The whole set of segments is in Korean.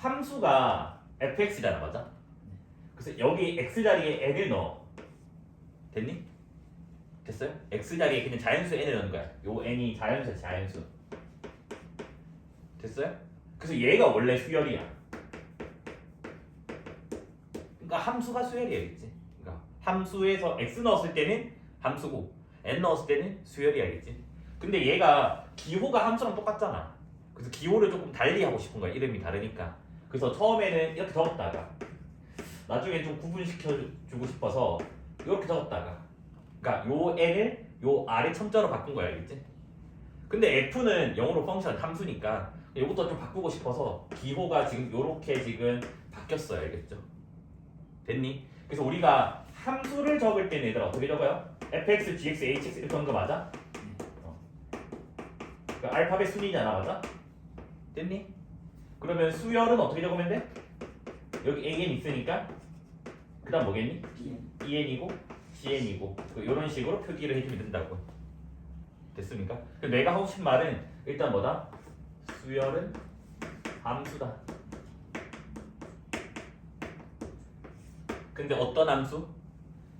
함수가 fx잖아, 맞아? 그래서 여기 x 자리에 n을 넣어. 됐니? 됐어요? x 자리에 그냥 자연수 n을 넣는 거야. 요 n이 자연수야, 자연수. 됐어요? 그래서 얘가 원래 수열이야. 그러니까 함수가 수열이야, 그치? 그러니까 함수에서 x 넣었을 때는 함수고 n 넣었을 때는 수열이야겠지. 근데 얘가 기호가 함수랑 똑같잖아. 그래서 기호를 조금 달리 하고 싶은 거야. 이름이 다르니까. 그래서 처음에는 이렇게 적었다가 나중에 좀 구분시켜 주고 싶어서 이렇게 적었다가, 그러니까 요 n을 요 아래 첨자로 바꾼 거야, 알겠지? 근데 f는 영어로 펑션 함수니까 이것도 좀 바꾸고 싶어서 기호가 지금 요렇게 지금 바뀌었어요, 알겠죠? 됐니? 그래서 우리가 함수를 적을 때는 얘들아 어떻게 적어요? fx, gx, hx 이렇게 하는 거 맞아? 그 알파벳 순이잖아, 맞아? 됐니? 그러면 수열은 어떻게 적으면 돼? 여기 an 있으니까 그 다음 뭐겠니? en이고 cn이고 이런 식으로 표기를 해주면 된다고. 됐습니까? 내가 하고 싶은 말은 일단 뭐다? 수열은 함수다. 근데 어떤 함수?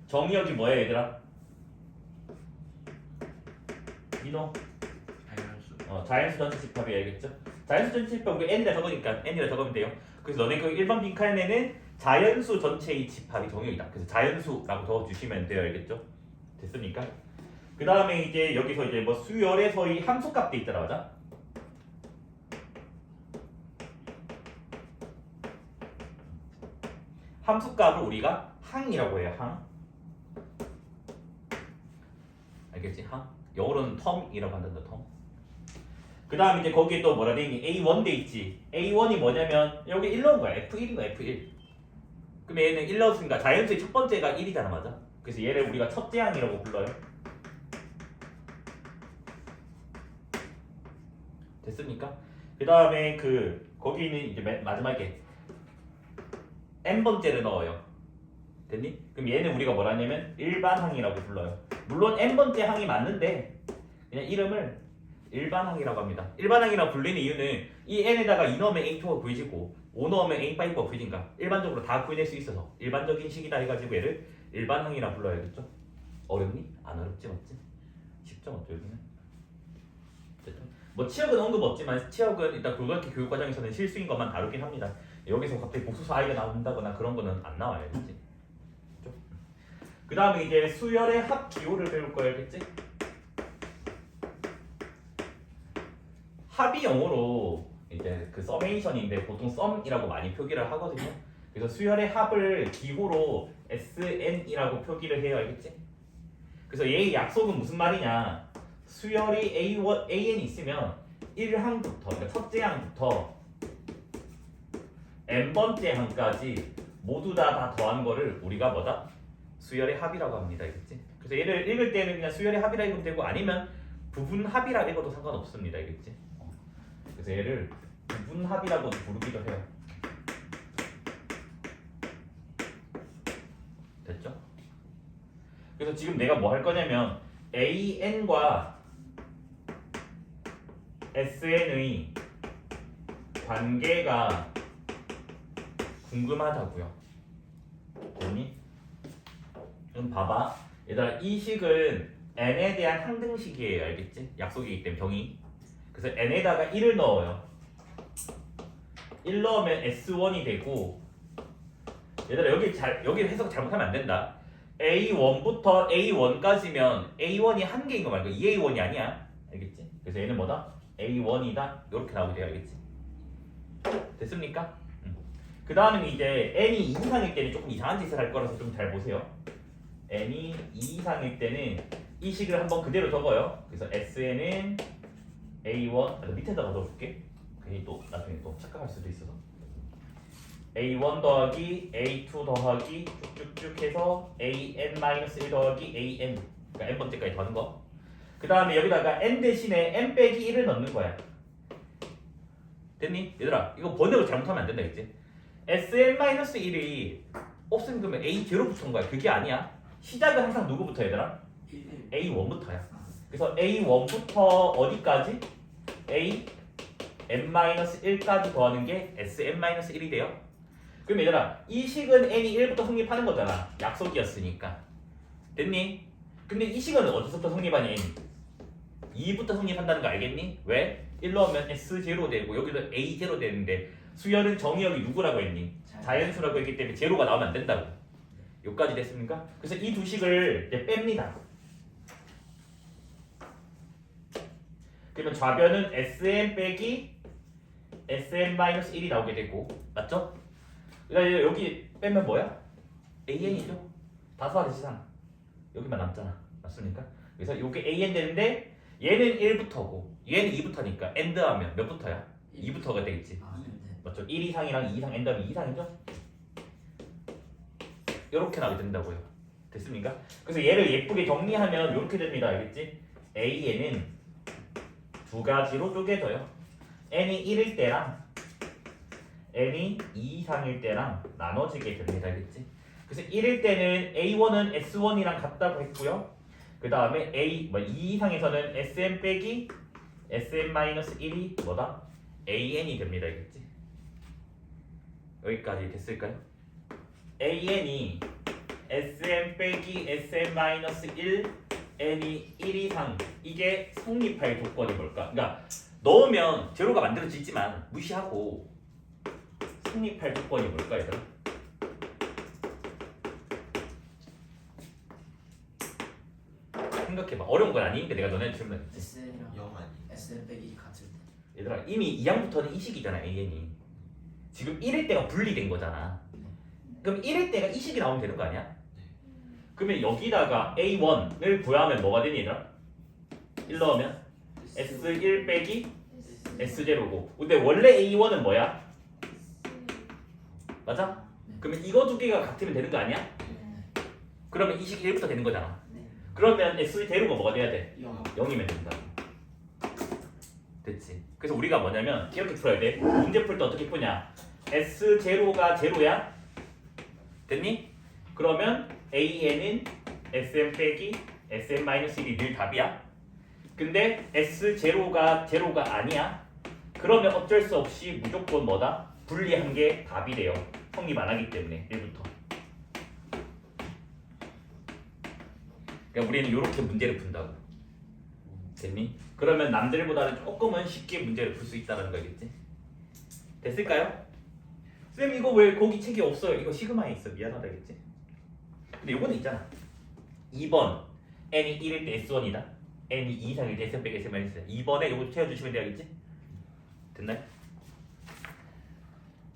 정의역이 뭐야, 얘들아? 민호? 자연수 전체 집합이 알겠죠? 자연수 전체 집합 우리 n이라 적으니까 n이라 적으면 돼요. 그래서 너네 그 1번 빈칸에는 자연수 전체의 집합이 정의역이다. 그래서 자연수라고 적어주시면 돼요, 알겠죠? 됐습니까? 그 다음에 이제 여기서 이제 뭐 수열에서의 함수값도 있더라, 맞아? 함수값을 우리가 항이라고 해요, 항. 알겠지? 항. 영어로는 텀이라고 한단다, 텀. 그 다음 이제 거기에 또 뭐라 돼 있니? A1 돼 있지. A1이 뭐냐면 여기 1 넣은 거야. F1인 거야, F1. 그럼 얘는 1 넣었으니까 자연수의 첫 번째가 1이잖아, 맞아? 그래서 얘를 우리가 첫째 항이라고 불러요. 됐습니까? 그 다음에 거기는 이제 마지막에 n번째를 넣어요. 됐니? 그럼 얘는 우리가 뭐라 하냐면 일반항이라고 불러요. 물론 n번째 항이 맞는데 그냥 이름을 일반항이라고 합니다. 일반항이라고 불리는 이유는 이 n에다가 2 넣으면 a2가 구해지고 5 넣으면 a5가 구해진다. 일반적으로 다 구해낼 수 있어서 일반적인 식이다 해가지고 얘를 일반항이라고 불러야겠죠? 어렵니? 안 어렵지, 맞지? 쉽죠, 맞죠, 여기는? 됐죠? 뭐 치역은 언급 없지만 치역은 일단 고등학교 교육과정에서는 실수인 것만 다루긴 합니다. 여기서 갑자기 복수수 아이가 나온다거나 그런 거는 안 나와요, 그치? 그 다음에 이제 수열의 합 기호를 배울 거예요, 그치? 합이 영어로 이제 그 서메이션인데 보통 썸이라고 많이 표기를 하거든요. 그래서 수열의 합을 기호로 SN이라고 표기를 해요, 알겠지? 그래서 얘의 약속은 무슨 말이냐? 수열이 AN이 있으면 1항부터, 그러니까 첫째 항부터 n번째 항까지 모두 다 더한 거를 우리가 뭐다? 수열의 합이라고 합니다, 알겠지? 그래서 얘를 읽을 때는 그냥 수열의 합이라 읽으면 되고 아니면 부분합이라 읽어도 상관없습니다, 알겠지? 그래서 얘를 부분합이라고 부르기도 해요. 됐죠? 그래서 지금 내가 뭐 할 거냐면 AN과 SN의 관계가 궁금하다고요. 됐니? 그럼 봐봐. 얘들아, 이 식은 n에 대한 항등식이에요, 알겠지? 약속이기 때문에 정의. 그래서 n에다가 1을 넣어요. 1 넣으면 S1이 되고, 얘들아 여기 해석 잘못하면 안 된다. A1부터 A1까지면 A1이 한 개인 거 말고 2A1이 아니야, 알겠지? 그래서 얘는 뭐다? A1이다 이렇게 나오게 돼요, 알겠지? 됐습니까? 그 다음은 이제 n이 2 이상일 때는 조금 이상한 짓을 할 거라서 좀 잘 보세요. n이 2 이상일 때는 이 식을 한번 그대로 적어요. 그래서 SN은 A1 밑에다가 넣어줄게. 괜히 또 나중에 또 착각할 수도 있어서 A1 더하기 A2 더하기 쭉쭉쭉 해서 AN-1 더하기 AN, 그러니까 n번째까지 더하는 거. 그 다음에 여기다가 n 대신에 n 빼기 1을 넣는 거야. 됐니? 얘들아, 이거 번역을 잘못하면 안 된다, 그치? SN-1이 없으면 그러면 A0 붙은 거야. 그게 아니야. 시작은 항상 누구부터 얘들아? A1부터야. 그래서 A1부터 어디까지? n-1까지 더하는 게 sn-1이 돼요. 그럼 얘들아 이 식은 n이 1부터 성립하는 거잖아. 약속이었으니까. 됐니? 근데 이 식은 어디서부터 성립하니 n? 2부터 성립한다는 거 알겠니? 왜? 1 넣으면 s0 되고 여기도 a0 되는데 수열은 정의역이 누구라고 했니? 자연수라고 했기 때문에 제로가 나오면 안 된다고. 여기까지 됐습니까? 그래서 이 두 식을 이제 뺍니다. 그러면 좌변은 sn 빼기 sn-1이 나오게 되고 맞죠? 그다음에 여기 빼면 뭐야? an이죠? 다수와 대시상 여기만 남잖아. 맞습니까? 그래서 이게 an 되는데 얘는 1부터고 얘는 2부터니까 end 하면 몇 부터야? 2부터가 되겠지. 맞죠? 1 이상이랑 2 이상 엔드하면 2 이상이죠? 이렇게 나오게 된다고요. 됐습니까? 그래서 얘를 예쁘게 정리하면 이렇게 됩니다. 알겠지? AN은 두 가지로 쪼개져요. n이 1일 때랑 n이 2 이상일 때랑 나눠지게 됩니다. 알겠지? 그래서 1일 때는 A1은 S1이랑 같다고 했고요. 그 다음에 2 이상에서는 SM 빼기 SM-1이 뭐다? AN이 됩니다. 알겠지? 여기까지 됐을까요? AN이 SM 빼기 SM-1 n이 1 이상 이게 성립할 조건이 뭘까? 그러니까 넣으면 제로가 만들어지지만 무시하고 성립할 조건이 뭘까 얘들아? 생각해봐. 어려운 건 아니니까 내가 너네 질문했지. SN이랑 0 아니? SN 빼기 같을 때. 얘들아 이미 2항부터는 이 식이잖아 AN이. 지금 1일 때가 분리된 거잖아. 그럼 1일 때가 이 식이 나오면 되는 거 아니야? 그러면 여기다가 A1을 구하면 뭐가 되니 얘들아? 1 넣으면 S1 빼기 S0고 근데 원래 A1은 뭐야? 맞아? 그러면 이거 두 개가 같으면 되는 거 아니야? 그러면 이 식이 1부터 되는 거잖아. 그러면 S0가 뭐가 돼야 돼? 0이면 된다. 됐지? 그래서 우리가 뭐냐면 이렇게 풀어야 돼. 문제 풀 때 어떻게 푸냐? S0가 제로야? 됐니? 그러면 AN은 SM 빼기 SM-1이 늘 답이야. 근데 S0가 제로가 아니야. 그러면 어쩔 수 없이 무조건 뭐다? 분리한 게 답이 돼요. 성립 안 하기 때문에 1부터. 그러니까 우리는 이렇게 문제를 푼다고. 됐니? 그러면 남들보다는 조금은 쉽게 문제를 풀 수 있다는 거겠지? 됐을까요? 쌤 이거 왜 거기 책이 없어요? 이거 시그마에 있어. 미안하다겠지? 근데 요거는 있잖아. 2번 n이 1일 때 S1이다. n이 2 이상일 때 SM 빼기 SM-1이다. 2번에 요거 채워주시면 되겠지? 됐나요?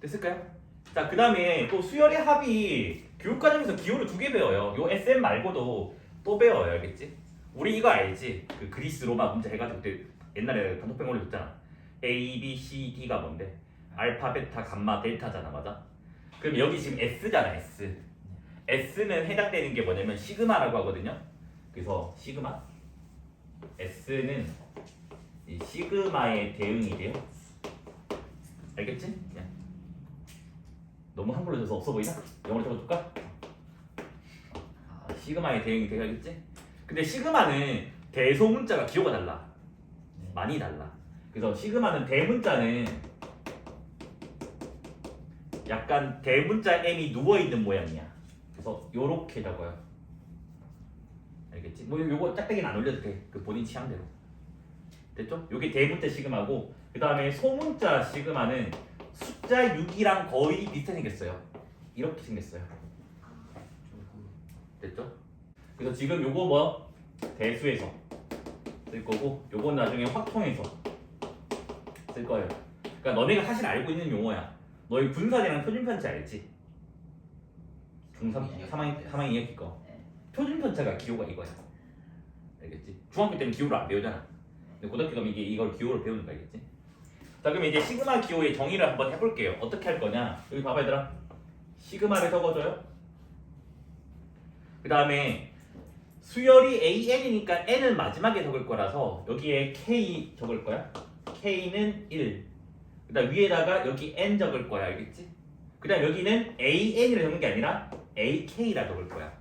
됐을까요? 자, 그 다음에 또 수열의 합이 교육과정에서 기호를 2개 배워요. 요 SM 말고도 또 배워요. 알겠지? 우리 이거 알지? 그 그리스 로마 문자 해가지고 그때 옛날에 단톡방 올려줬잖아. A, B, C, D가 뭔데? 알파, 베타, 감마, 델타잖아. 맞아? 그럼 여기 지금 S잖아. S. S는 해당되는 게 뭐냐면 시그마라고 하거든요. 그래서 시그마 S는 이 시그마의 대응이 돼요. 알겠지? 그냥. 너무 한글로 줘서 없어 보이나? 영어로 적어줄까? 시그마의 대응이 되겠지? 근데 시그마는 대소문자가 기호가 달라. 많이 달라. 그래서 시그마는 대문자는 약간 대문자 M이 누워있는 모양이야. 그래서 요렇게 적어요. 알겠지? 뭐 요거 짝대기는 안 올려도 돼. 그 본인 취향대로. 됐죠? 요게 대문자 시그마고 그 다음에 소문자 시그마는 숫자 6이랑 거의 비슷하게 생겼어요. 이렇게 생겼어요. 됐죠? 그래서 지금 요거 뭐 대수에서 쓸 거고 요건 나중에 확통해서 쓸 거예요. 그러니까 너네가 사실 알고 있는 용어야. 너희 분사대랑 표준편차 알지? 중3, 3학년 2학기 거 표준편차가 기호가 이거야. 알겠지? 중학교 때는 기호를 안 배우잖아. 근데 고등학교 가면 이걸 기호를 배우는 거 알겠지? 자, 그럼 이제 시그마 기호의 정의를 한번 해볼게요. 어떻게 할 거냐? 여기 봐봐 얘들아. 시그마를 적어줘요. 그 다음에 수열이 AN이니까 N은 마지막에 적을 거라서 여기에 K 적을 거야. K는 1. 그 다음 위에다가 여기 N 적을 거야. 알겠지? 그 다음 여기는 AN이라 적는 게 아니라 AK라 적을 거야.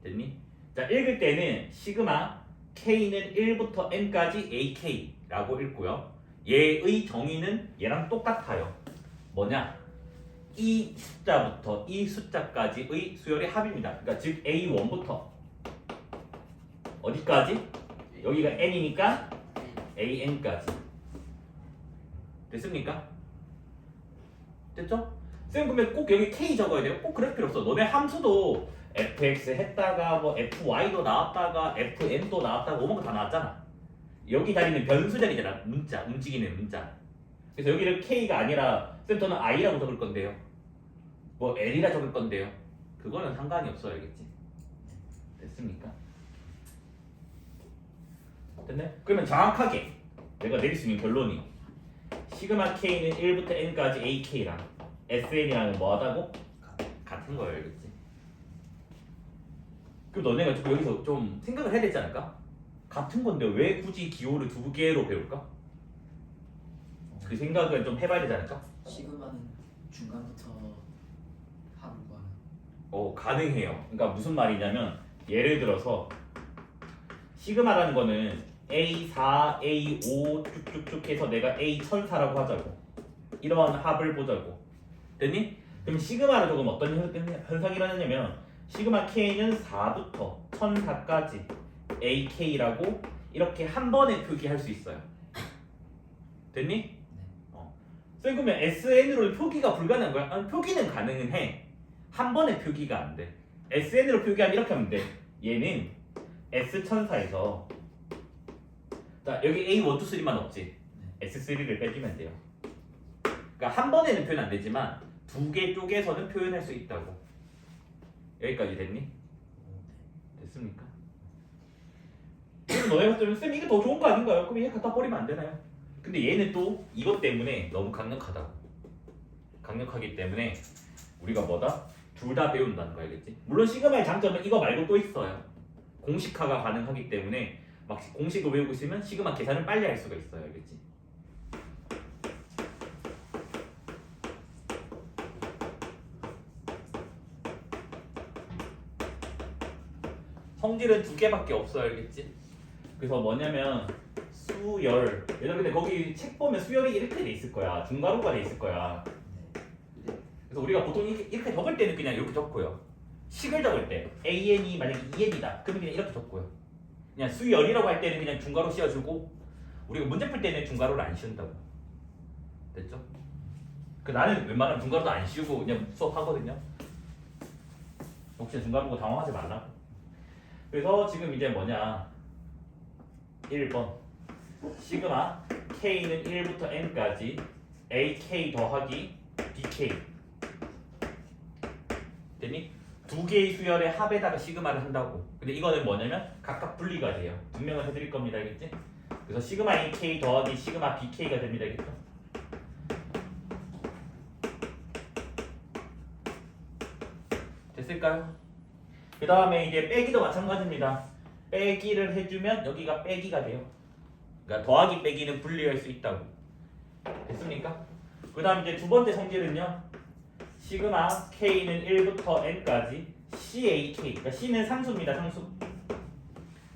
됐니? 자, 읽을 때는 시그마 K는 1부터 N까지 AK라고 읽고요. 얘의 정의는 얘랑 똑같아요. 뭐냐? 이 숫자부터 이 숫자까지의 수열의 합입니다. 그러니까 즉 A1부터 어디까지? 여기가 n이니까 an까지. 됐습니까? 됐죠? 쌤 그러면 꼭 여기 k 적어야 돼요? 꼭 그럴 필요 없어. 너네 함수도 fx 했다가 뭐 fy도 나왔다가 fn도 나왔다가 오만 거 다 나왔잖아. 여기 자리는 변수 자리잖아. 문자, 움직이는 문자. 그래서 여기를 k가 아니라 쌤 저는 i라고 적을 건데요. 뭐 l이라 적을 건데요. 그거는 상관이 없어요, 알겠지? 됐습니까? 됐네? 그러면 정확하게 내가 내릴 수 있는 결론이 시그마 k는 1부터 n까지 ak랑 sn이랑은 뭐하다고? 같은 거예요, 알겠지? 그럼 너네가 좀 여기서 좀 생각을 해야 되지 않을까? 같은 건데 왜 굳이 기호를 두 개로 배울까? 그 생각을 좀 해봐야 되지 않을까? 시그마는 중간부터 합을 구하는. 가능해요. 그러니까 무슨 말이냐면 예를 들어서 시그마라는 거는 A4, A5 쭉쭉쭉 해서 내가 A1004라고 하자고. 이러한 합을 보자고. 됐니? 그럼 시그마를 조금 어떤 현상이 일어나냐면 시그마 K는 4부터 1004까지 AK라고 이렇게 한 번에 표기할 수 있어요. 됐니? 쌤 그러면 SN으로 표기가 불가능한 거야? 아니, 표기는 가능은 해. 한 번에 표기가 안 돼. SN으로 표기하면 이렇게 하면 돼. 얘는 S1004에서 자 여기 A1, 2, 3만 없지? S3를 빼주면 돼요. 그러니까 한 번에는 표현 안 되지만 두 개 쪽에서는 표현할 수 있다고. 여기까지 됐니? 됐습니까? 그럼 너네가 쓰면 쌤 이게 더 좋은 거 아닌가요? 그럼 얘 갖다 버리면 안 되나요? 근데 얘는 또 이것 때문에 너무 강력하다고. 강력하기 때문에 우리가 뭐다? 둘 다 배운다는 거 알겠지? 물론 시그마의 장점은 이거 말고 또 있어요. 공식화가 가능하기 때문에 막 공식을 외우고 있으면 시그마 계산을 빨리 할 수가 있어요. 알겠지? 성질은 두 개밖에 없어요. 알겠지? 그래서 뭐냐면 수열. 얘들 근데 거기 책 보면 수열이 이렇게 돼 있을 거야. 중괄호가 돼 있을 거야. 그래서 우리가 보통 이렇게 적을 때는 그냥 이렇게 적고요. 식을 적을 때 AN이 만약에 2N이다. 그러면 그냥 이렇게 적고요. 그냥 수열이라고 할 때는 그냥 중괄호 씌워주고 우리가 문제 풀 때는 중괄호를 안 씌운다고. 됐죠? 나는 웬만하면 중괄호도 안 씌우고 그냥 수업하거든요. 혹시 중괄호고 당황하지 말라고. 그래서 지금 이제 뭐냐 1번 시그마 K는 1부터 N까지 AK 더하기 BK 됐니? 두 개의 수열의 합에다가 시그마를 한다고. 근데 이거는 뭐냐면 각각 분리가 돼요. 증명을 해드릴 겁니다. 알겠지? 그래서 시그마 AK 더하기 시그마 BK가 됩니다. 알겠죠? 됐을까요? 그 다음에 이제 빼기도 마찬가지입니다. 빼기를 해주면 여기가 빼기가 돼요. 그러니까 더하기 빼기는 분리할 수 있다고. 됐습니까? 그 다음 이제 두 번째 성질은요. 시그마 K는 1부터 N까지 CAK. 그러니까 C는 상수입니다. 상수.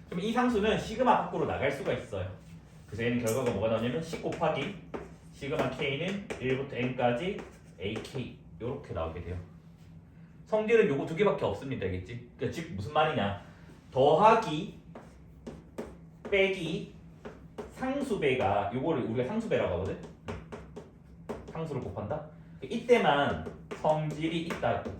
그럼 이 상수는 시그마 밖으로 나갈 수가 있어요. 그래서 얘는 결과가 뭐가 나오냐면 C 곱하기 시그마 K는 1부터 N까지 AK 이렇게 나오게 돼요. 성질은 요거 두 개밖에 없습니다. 알겠지? 그러니까 즉 무슨 말이냐? 더하기 빼기 상수배가 요거를 우리가 상수배라고 하거든. 상수를 곱한다. 이때만 성질이 있다고.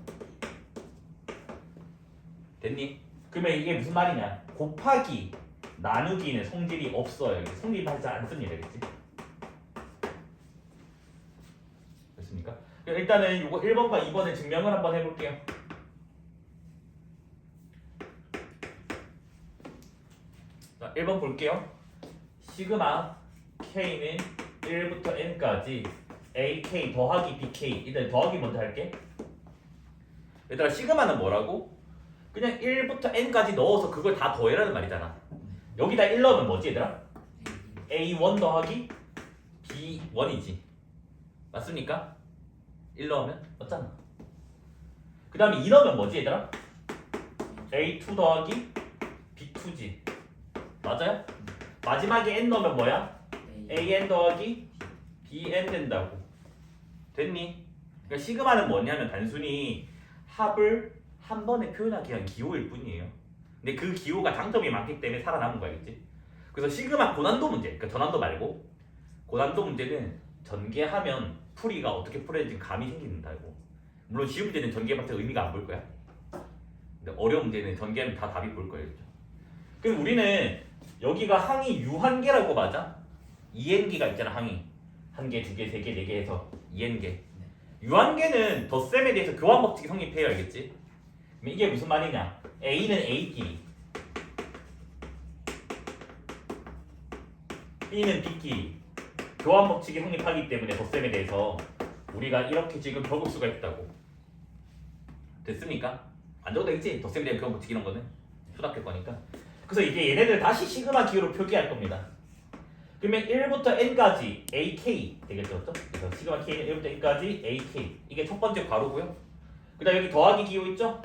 됐니? 그러면 이게 무슨 말이냐? 곱하기 나누기는 성질이 없어요. 성질하지 않습니다. 알겠지? 됐습니까? 일단은 요거 1번과 2번의 증명을 한번 해볼게요. 자, 1번 볼게요. 시그마 K는 1부터 N까지 AK 더하기 BK. 일단 더하기 먼저 할게. 얘들아 시그마는 뭐라고? 그냥 1부터 N까지 넣어서 그걸 다 더해라는 말이잖아. 여기다 1 넣으면 뭐지 얘들아? A1 더하기 B1이지. 맞습니까? 1 넣으면 맞잖아. 그 다음에 2 넣으면 뭐지 얘들아? A2 더하기 B2지. 맞아요? 마지막에 N 넣으면 뭐야? AN 더하기 BN 된다고. 됐니? 그러니까 시그마는 뭐냐면 단순히 합을 한 번에 표현하기 위한 기호일 뿐이에요. 근데 그 기호가 장점이 많기 때문에 살아남은 거 알겠지? 그래서 시그마 고난도 문제, 그러니까 전환도 말고 고난도 문제는 전개하면 풀이가 어떻게 풀어야지 감이 생긴다고. 물론 쉬운 문제는 전개해봤자 의미가 안 보일 거야. 근데 어려운 문제는 전개하면 다 답이 보일 거예요. 그럼 우리는 여기가 항이 유한계라고 맞아? 2n개가 있잖아. 항이 1개, 2개, 3개, 4개 해서 2n개. 유한계는 덧셈에 대해서 교환 법칙이 성립해요. 알겠지? 그럼 이게 무슨 말이냐? A는 A끼리, B는 B끼리 교환 법칙이 성립하기 때문에 덧셈에 대해서 우리가 이렇게 지금 적을 수가 있다고. 됐습니까? 안 적어도 되겠지? 덧셈에 대한 교환 법칙 이런 거는 수학할 거니까. 그래서 이제 얘네들 다시 시그마 기호로 표기할 겁니다. 그러면 1부터 n까지 AK 되겠죠? 그래서 시그마 k는 1부터 n까지 AK. 이게 첫 번째 괄호고요. 그 다음 여기 더하기 기호 있죠?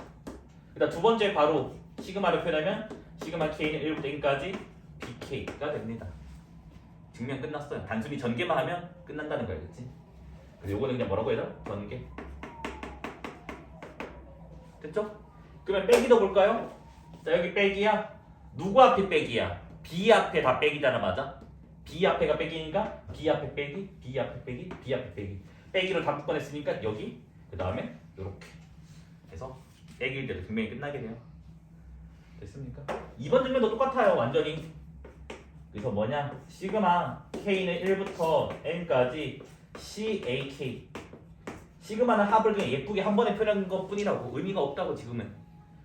그 다음 두 번째 괄호 시그마를 표현하면 시그마 k는 1부터 n까지 BK가 됩니다. 증명 끝났어요. 단순히 전개만 하면 끝난다는 거 알겠지? 그래서 요거는 그냥 뭐라고 해야 되나? 전개. 됐죠? 그러면 빼기도 볼까요? 자 여기 빼기야. 누구 앞에 빼기야? B 앞에 다 빼기잖아. 맞아? B 앞에가 빼기니까 B 앞에 빼기, B 앞에 빼기, B 앞에 빼기. 빼기로 다 묶어냈으니까 여기, 그 다음에 요렇게 해서 빼기일 때도 분명히 끝나게 돼요. 됐습니까? 2번 증명도 똑같아요. 완전히. 그래서 뭐냐? 시그마 K는 1부터 N까지 CAK. 시그마는 합을 그냥 예쁘게 한 번에 표현한 것 뿐이라고. 의미가 없다고 지금은.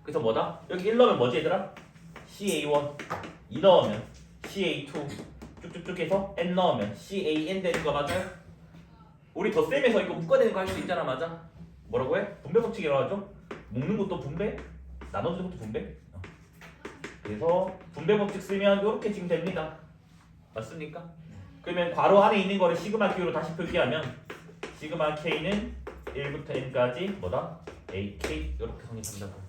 그래서 뭐다? 여기 1 넣으면 뭐지 얘들아? CA1. 2 넣으면 CA2. 쭉쭉쭉 해서 N 넣으면 CAN 되는 거 맞아요? 우리 덧셈에서 이거 묶어내는 거 할 수 있잖아. 맞아? 뭐라고 해? 분배 법칙이라고 하죠? 묶는 것도 분배? 나눠주는 것도 분배? 그래서 분배 법칙 쓰면 이렇게 지금 됩니다. 맞습니까? 그러면 괄호 안에 있는 거를 시그마 Q로 다시 표기하면 시그마 K는 1부터 N까지 뭐다? AK 이렇게 성립한다고.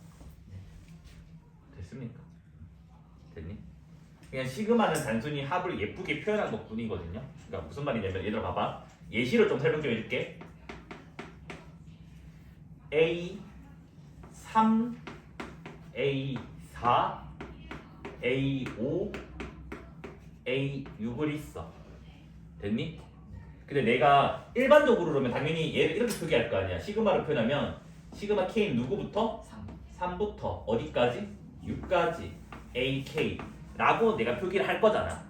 됐습니까? 됐니? 그냥 시그마는 단순히 합을 예쁘게 표현한 것 뿐이거든요. 그러니까 무슨 말이냐면 얘들아 봐봐. 예시를 좀 설명 좀 해줄게. A3, A4, A5, A6을 있어. 됐니? 근데 내가 일반적으로 그러면 당연히 얘를 이렇게 표기할 거 아니야. 시그마를 표현하면 시그마 K는 누구부터? 3부터 어디까지? 6까지 AK 라고 내가 표기를 할 거잖아.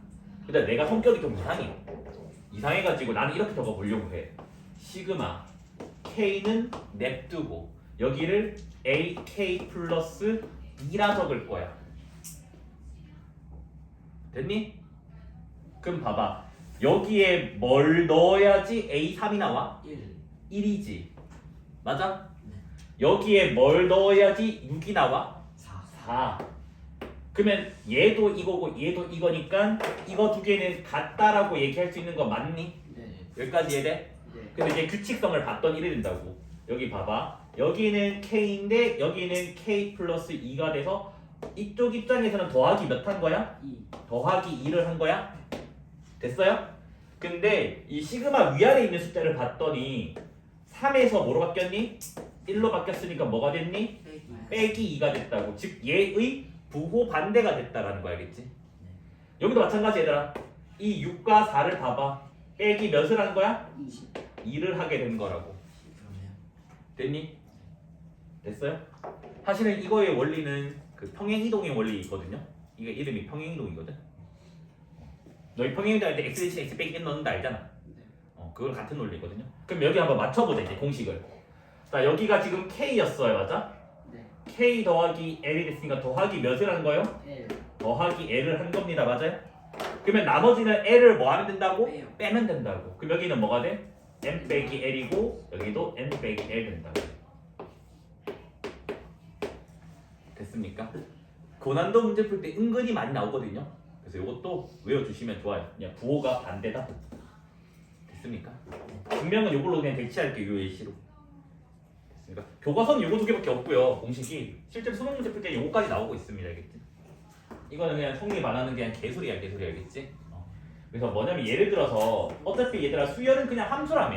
근데 내가 성격이 좀 이상해. 이상해가지고 나는 이렇게 적어보려고 해. 시그마 K는 냅두고 여기를 AK 플러스 2라 적을 거야. 됐니? 그럼 봐봐. 여기에 뭘 넣어야지 A3이 나와? 1이지. 맞아? 여기에 뭘 넣어야지 6이 나와? 4. 그러면 얘도 이거고 얘도 이거니까 이거 두 개는 같다라고 얘기할 수 있는 거 맞니? 네. 여기까지 이해돼? 네. 근데 이제 규칙성을 봤더니 이래 된다고. 여기 봐봐. 여기는 K인데 여기는 K 플러스 2가 돼서 이쪽 입장에서는 더하기 몇 한 거야? 2. 더하기 2를 한 거야? 됐어요? 근데 이 시그마 위아래에 있는 숫자를 봤더니 3에서 뭐로 바뀌었니? 1로 바뀌었으니까 뭐가 됐니? 빼기 2가 됐다고. 즉 얘의 부호 반대가 됐다라는 거 알겠지? 여기도 마찬가지 얘들아. 이 6과 4를 봐봐. 빼기 몇을 한 거야? 2를 하게 된 거라고. 그러네요. 됐니? 됐어요? 사실은 이거의 원리는 그 평행이동의 원리거든요. 이게 이름이 평행이동이거든. 너희 평행이동 할 때 x 대신 x 빼기 n 넣는다 알잖아. 그걸 같은 논리거든요. 그럼 여기 한번 맞춰보자 이제 공식을. 자 여기가 지금 k였어요, 맞아? 네. k 더하기 l이 됐으니까 더하기 몇을 한 거예요? L. 더하기 l을 한 겁니다, 맞아요? 그러면 나머지는 l을 뭐 하면 된다고? 빼요. 빼면 된다고. 그럼 여기는 뭐가 돼? n 빼기 l이고 여기도 n 빼기 l 된다고. 됐습니까? 고난도 문제 풀 때 은근히 많이 나오거든요. 그래서 이것도 외워주시면 좋아요. 그냥 부호가 반대다. 됐습니까? 분명은 이걸로 그냥 대치할게요. 이 예시로. 됐습니까? 교과서는 이거 두 개밖에 없고요. 공식이 실제로 수능 문제 풀 때 이거까지 나오고 있습니다. 알겠지? 이거는 그냥 성립 안 하는 그냥 개소리야, 개소리 알겠지? 그래서 뭐냐면 예를 들어서 어차피 얘들아 수열은 그냥 함수라며.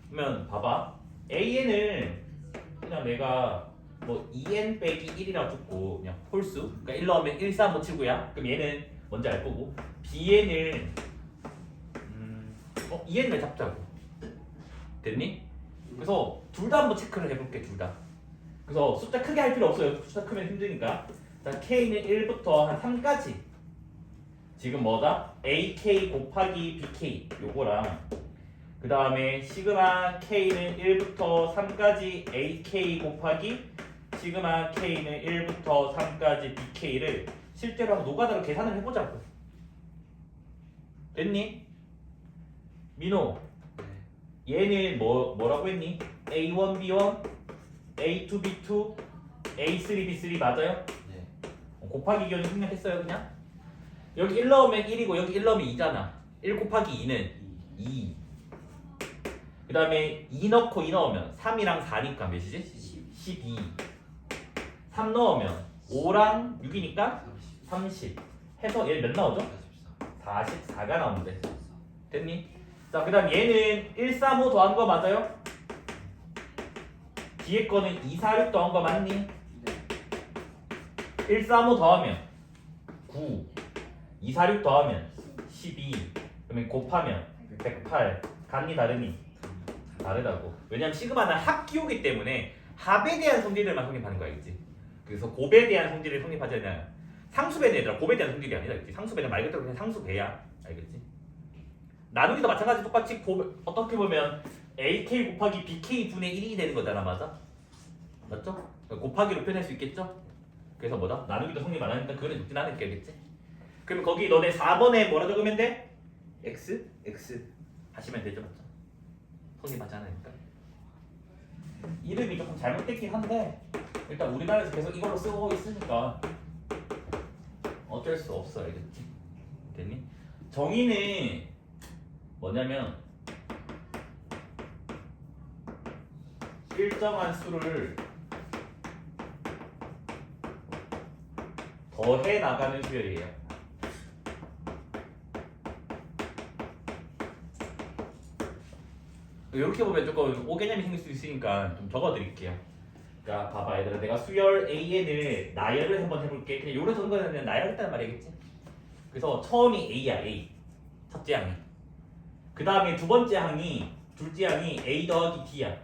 그러면 봐봐. AN을 그냥 내가 뭐 2n 빼기 1이라고 듣고 그냥 홀수. 그러니까 1 넣으면 1, 4, 5, 7, 9야. 그럼 얘는 뭔지 알 거고. BN을 2n을 잡자고. 됐니? 그래서 둘 다 한번 체크를 해볼게. 둘 다. 그래서 숫자 크게 할 필요 없어요. 숫자 크면 힘드니까. 자, K는 1부터 한 3까지. 지금 뭐다? AK 곱하기 BK 요거랑 그 다음에 시그마 K는 1부터 3까지 AK 곱하기 시그마 K는 1부터 3까지 BK를 실제로 한번 노가다로 계산을 해보자고. 됐니? 민호 얘는 뭐라고 했니? A1, B1, A2, B2, A3, B3 맞아요? 네. 곱하기 기호는 생략했어요 그냥? 여기 1 넣으면 1이고 여기 1 넣으면 2잖아. 1 곱하기 2는 2. 그 다음에 2 넣고 2 넣으면 3이랑 4니까 몇이지? 12. 3 넣으면 5랑 6이니까 30. 해서 얘 몇 나오죠? 44가 나오는데. 됐니? 자, 그 다음 얘는 1, 3, 5 더한 거 맞아요? 뒤에 거는 2, 4, 6 더한 거 맞니? 1, 3, 5 더하면 9. 2, 4, 6 더하면 12. 그러면 곱하면 108. 같니 다르니? 다르다고. 왜냐면 시그마는 합기호기 때문에 합에 대한 성질들만 성립하는 거야, 알겠지? 그래서 곱에 대한 성질을 성립하지 않냐. 상수배는 얘들아 곱에 대한 성질이 아니다, 알겠지? 상수배는 말 그대로 그냥 상수배야, 알겠지? 나누기도 마찬가지 똑같이 어떻게 보면 AK 곱하기 BK 분의 1이 되는 거잖아, 맞아? 맞죠? 곱하기로 표현할 수 있겠죠? 그래서 뭐다? 나누기도 성립 안 하니까 그거는 죽진 않을게, 알겠지? 그러면 거기 너네 4번에 뭐라 적으면 돼? X? X 하시면 되죠, 맞죠? 성립하지 않으니까. 이름이 조금 잘못됐긴 한데 일단 우리나라에서 계속 이걸로 쓰고 있으니까 어쩔 수 없어, 알겠지? 됐니? 정의는 뭐냐면 일정한 수를 더해 나가는 수열이에요. 이렇게 보면 조금 오개념이 생길 수 있으니까 좀 적어드릴게요. 자, 봐봐 얘들아, 내가 수열 AN을 나열을 한번 해볼게. 그냥 요래 적은 거는 그냥 나열했다는 말이겠지. 그래서 처음이 A야, A. 첫째 항이. 그 다음에 두 번째 항이, 둘째 항이 A 더하기 D야.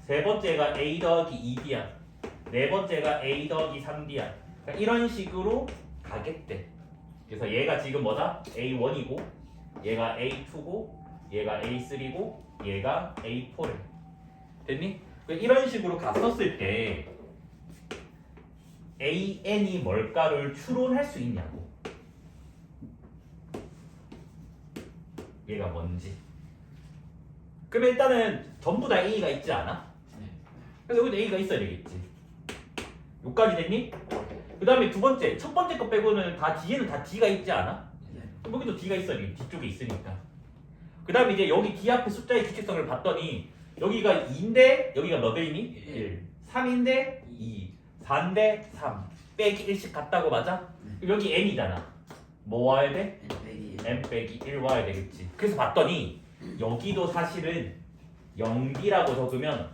세 번째가 A 더하기 2D야. 네 번째가 A 더하기 3D야. 그러니까 이런 식으로 가겠대. 그래서 얘가 지금 뭐다? A1이고, 얘가 A2고, 얘가 A3고, 얘가 A4래. 됐니? 이런 식으로 갔었을 때 AN이 뭘까를 추론할 수 있냐고. 얘가 뭔지. 그러면 일단은 전부 다 A가 있지 않아? 그래서 여기도 A가 있어야 되겠지. 여기까지 됐니? 그 다음에 두 번째, 첫 번째 거 빼고는 다 뒤에는 다 D가 있지 않아? 그럼 여기도 D가 있어야 되겠지. 뒤쪽에 있으니까. 그 다음에 이제 여기 D 앞에 숫자의 규칙성을 봤더니 여기가 2인데 여기가 몇 배이니? 1. 3인데 2. 4인데 3. 빼기 1씩 같다고 맞아? 그럼 여기 N이잖아. 뭐 와야 돼? N 빼기 1 와야 되겠지. 그래서 봤더니 여기도 사실은 0D라고 적으면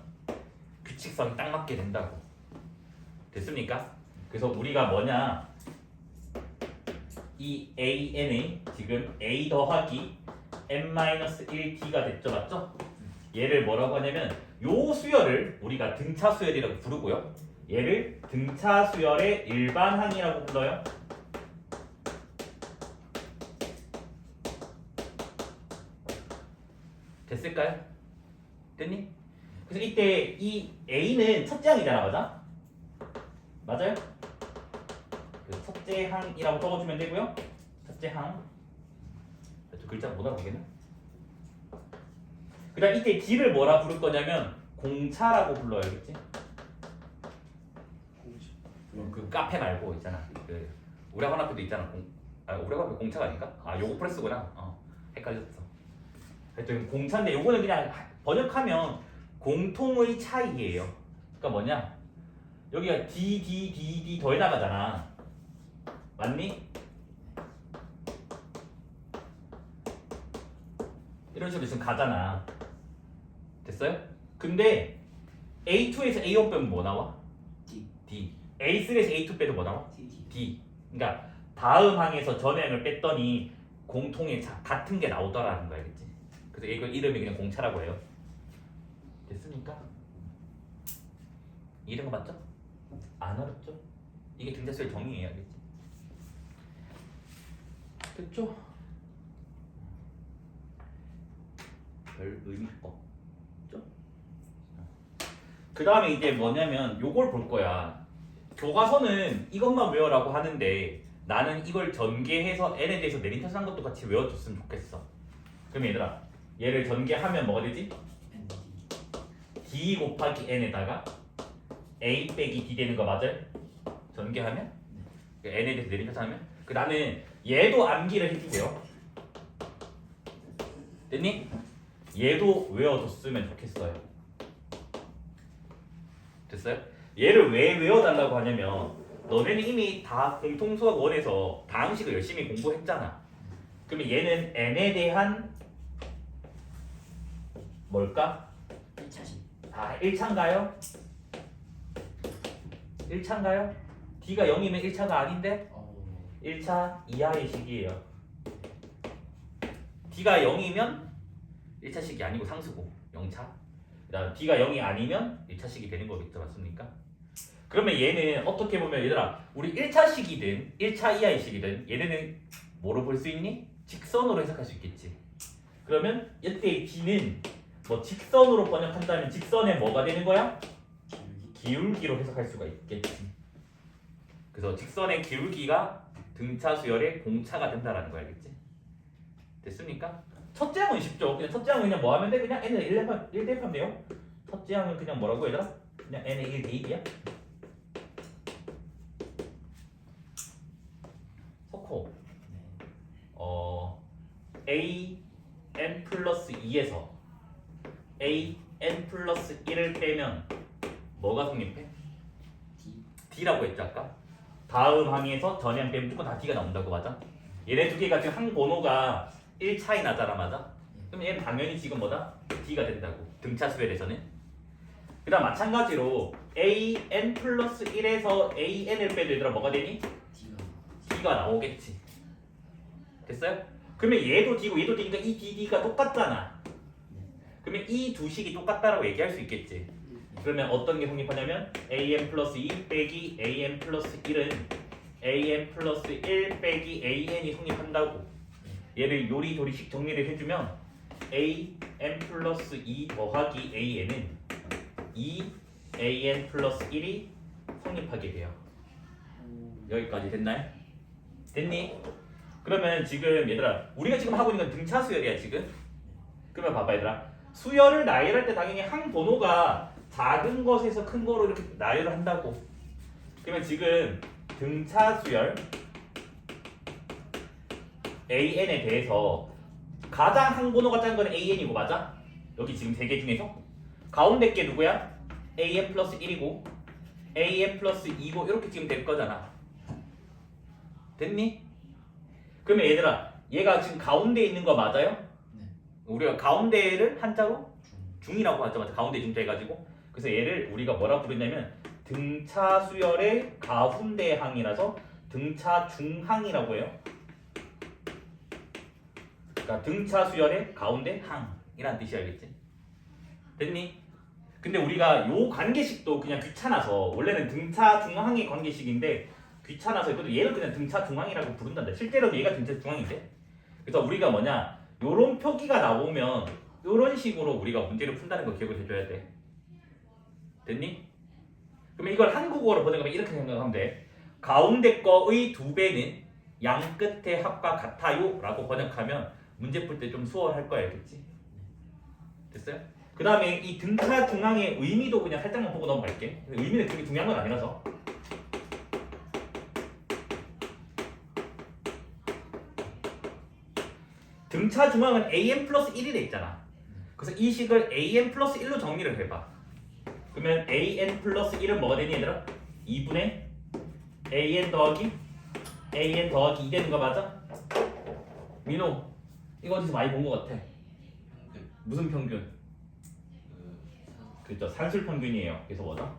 규칙성이 딱 맞게 된다고. 됐습니까? 그래서 우리가 뭐냐, 이 AN이 지금 A 더하기 n-1D가 됐죠, 맞죠? 얘를 뭐라고 하냐면 요 수열을 우리가 등차 수열이라고 부르고요. 얘를 등차 수열의 일반항이라고 불러요. 됐을까요? 됐니? 그래서 이때 이 A는 첫째 항이잖아, 맞아? 맞아요? 그 첫째 항이라고 적어주면 되고요. 첫째 항. 저 글자 못 알아보겠나? 그 다음 이때 D를 뭐라 부를 거냐면 공차라고 불러요, 알겠지? 그 카페 말고 있잖아. 그 우리 학원 앞에도 있잖아. 우리 학원 앞에 공차가 아닌가? 아, 요거 프레스구나. 헷갈렸어. 하여튼 공차인데 요거는 그냥 번역하면 공통의 차이예요. 그러니까 뭐냐? 여기가 D 더해 나가잖아. 맞니? 이런 식으로 지금 가잖아. 됐어요? 근데 A2에서 A1 빼면 뭐 나와? D. D. A3에서 A2 빼도 뭐 나와? D. D. 그러니까 다음 항에서 전행을 뺐더니 공통의 같은 게 나오더라는 거 알겠지? 그래서 이거 이름이 그냥 공차라고 해요. 됐습니까? 이런 거 맞죠? 안 어렵죠? 이게 등차수의 정의예요, 알겠지? 됐죠? 별 의미 없죠? 그 다음에 이제 뭐냐면 요걸 볼 거야. 교과서는 이것만 외워라고 하는데 나는 이걸 전개해서 n에 대해서 내림차수한 것도 같이 외워줬으면 좋겠어. 그럼 얘들아, 얘를 전개하면 뭐가 되지? ND. d 곱하기 n에다가 a 빼기 d 되는 거 맞아요? 전개하면? n에 대해서 내림차수하면? 나는 얘도 암기를 해주고요. 됐니? 얘도 외워줬으면 좋겠어요. 됐어요? 얘를 왜 외워달라고 하냐면 너네는 이미 다 공통수학 원에서 다항식을 열심히 공부했잖아. 그러면 얘는 n에 대한 뭘까? 1차식. 아 1차인가요? 1차인가요? d가 0이면 1차가 아닌데? 1차 이하의 식이에요. d가 0이면 1차식이 아니고 상수고 0차. 그다음 d가 0이 아니면 1차식이 되는 거겠죠, 맞습니까? 그러면 얘는 어떻게 보면 얘들아 우리 1차식이든 1차 이하의 식이든 얘네는 뭐로 볼 수 있니? 직선으로 해석할 수 있겠지. 그러면 이때 d는 뭐 직선으로 번역한다면 직선의 뭐가 되는 거야? 기울기로 해석할 수가 있겠지. 그래서 직선의 기울기가 등차 수열의 공차가 된다라는 거 알겠지? 됐습니까? 첫째 항은 쉽죠. 그냥 첫째 항은 그냥 뭐 하면 돼? 그냥 n을 1 대입하면 돼요. 첫째 항은 그냥 뭐라고 얘들아? 그냥 n의 1 대입이야. 석호 a n 플러스 2에서 a n 플러스 1을 빼면 뭐가 성립해? D. d라고 했죠 아까? 다음 항에서 전행 빼면 무조건 다 d가 나온다고 맞아? 얘네 두 개가 지금 항 번호가 1 차이 나잖아 맞아? 그럼 얘는 당연히 지금 뭐다? d가 된다고 등차 수열에서는. 그 다음 마찬가지로 a n 플러스 1에서 a n을 빼도 얘들아 뭐가 되니? d가 나오겠지. 됐어요? 그러면 얘도 d고 얘도 d니까 이 dd가 똑같잖아. 그러면 이 두 식이 똑같다라고 얘기할 수 있겠지. 그러면 어떤 게 성립하냐면 an 플러스 2 빼기 an 플러스 1은 an 플러스 1 빼기 an이 성립한다고. 얘를 요리조리식 정리를 해주면 an 플러스 2 더하기 an은 2 an 플러스 1이 성립하게 돼요. 여기까지 됐나요? 됐니? 그러면 지금 얘들아 우리가 지금 하고 있는 건 등차 수열이야 지금. 그러면 봐봐 얘들아 수열을 나열할 때 당연히 항 번호가 작은 것에서 큰 거로 이렇게 나열을 한다고. 그러면 지금 등차 수열 an에 대해서 가장 항 번호가 작은 건 an이고 맞아? 여기 지금 세 개 중에서 가운데 게 누구야? an 플러스 1이고 an 플러스 2고 이렇게 지금 될 거잖아. 됐니? 그러면 얘들아 얘가 지금 가운데 있는 거 맞아요? 네. 우리가 가운데를 한자로 중이라고 하죠. 맞아? 가운데 중자 해가지고 그래서 얘를 우리가 뭐라 부르냐면 등차 수열의 가운데 항이라서 등차 중항이라고 해요. 그러니까 등차 수열의 가운데 항이란 뜻이 알겠지? 됐니? 근데 우리가 요 관계식도 그냥 귀찮아서 원래는 등차 중항의 관계식인데 귀찮아서 얘를 그냥 등차 중항이라고 부른단다. 실제로는 얘가 등차 중항인데. 그래서 우리가 뭐냐 요런 표기가 나오면 요런 식으로 우리가 문제를 푼다는 거 기억을 해줘야 돼. 됐니? 그러면 이걸 한국어로 번역하면 이렇게 생각하면 돼. 가운데 거의 2배는 양 끝의 합과 같아요 라고 번역하면 문제 풀 때 좀 수월할 거야 알겠지? 됐어요? 그 다음에 이 등차 중앙의 의미도 그냥 살짝만 보고 넘어갈게. 의미는 그렇게 중요한 건 아니라서. 등차 중앙은 an 플러스 1이 돼 있잖아. 그래서 이 식을 an 플러스 1로 정리를 해봐. 그러면 an 플러스 1은 뭐가 되니 얘들아? 2분의 an 더하기 2 되는 거 맞아? 민호 이거 어디서 많이 본 거 같아. 무슨 평균? 그렇죠. 산술 평균이에요. 그래서 뭐다?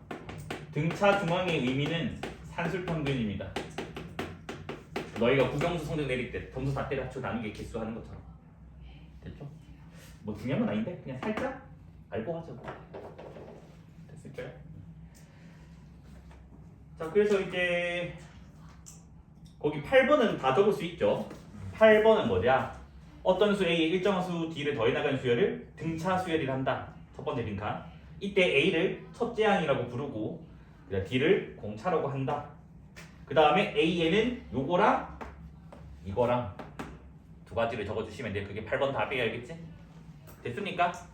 등차 중앙의 의미는 산술 평균입니다. 너희가 국영수 성적 내릴 때 점수 다 때려 합쳐 나누기 개수 하는 것처럼. 됐죠? 뭐 중요한 건 아닌데 그냥 살짝 알고 하자고. 됐을까요? 자, 그래서 이제 거기 8번은 다 적을 수 있죠. 8번은 뭐냐? 어떤 수 A에 일정한 수 D를 더해 나가는 수열을 등차 수열이라 한다. 첫 번째 빈칸. 이때 A를 첫째 항이라고 부르고 D를 공차라고 한다. 그 다음에 A에는 요거랑 이거랑 두 가지를 적어주시면 돼요. 그게 8번 답이에요. 알겠지? 됐습니까? 자,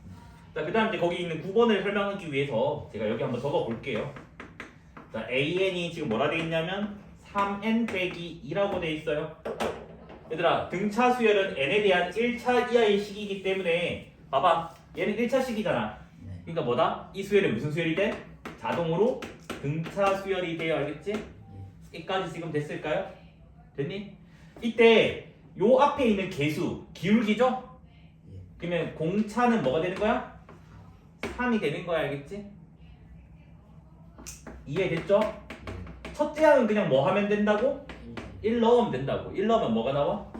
그 다음 이제 거기 있는 9번을 설명하기 위해서 제가 여기 한번 적어볼게요. 자, AN이 지금 뭐라 돼 있냐면 3N 빼기 2라고 돼 있어요. 얘들아, 등차 수열은 N에 대한 1차 이하의 식이기 때문에 봐봐, 얘는 1차 식이잖아. 네. 그러니까 뭐다? 이 수열은 무슨 수열이 돼? 자동으로 등차 수열이 돼요. 알겠지? 여기까지 지금 됐을까요? 됐니? 이때 요 앞에 있는 개수 기울기죠? 예. 그러면 공차는 뭐가 되는 거야? 3이 되는 거야. 알겠지? 이해됐죠? 첫째 항은 그냥 뭐 하면 된다고? 1 넣으면 된다고. 1 넣으면 뭐가 나와?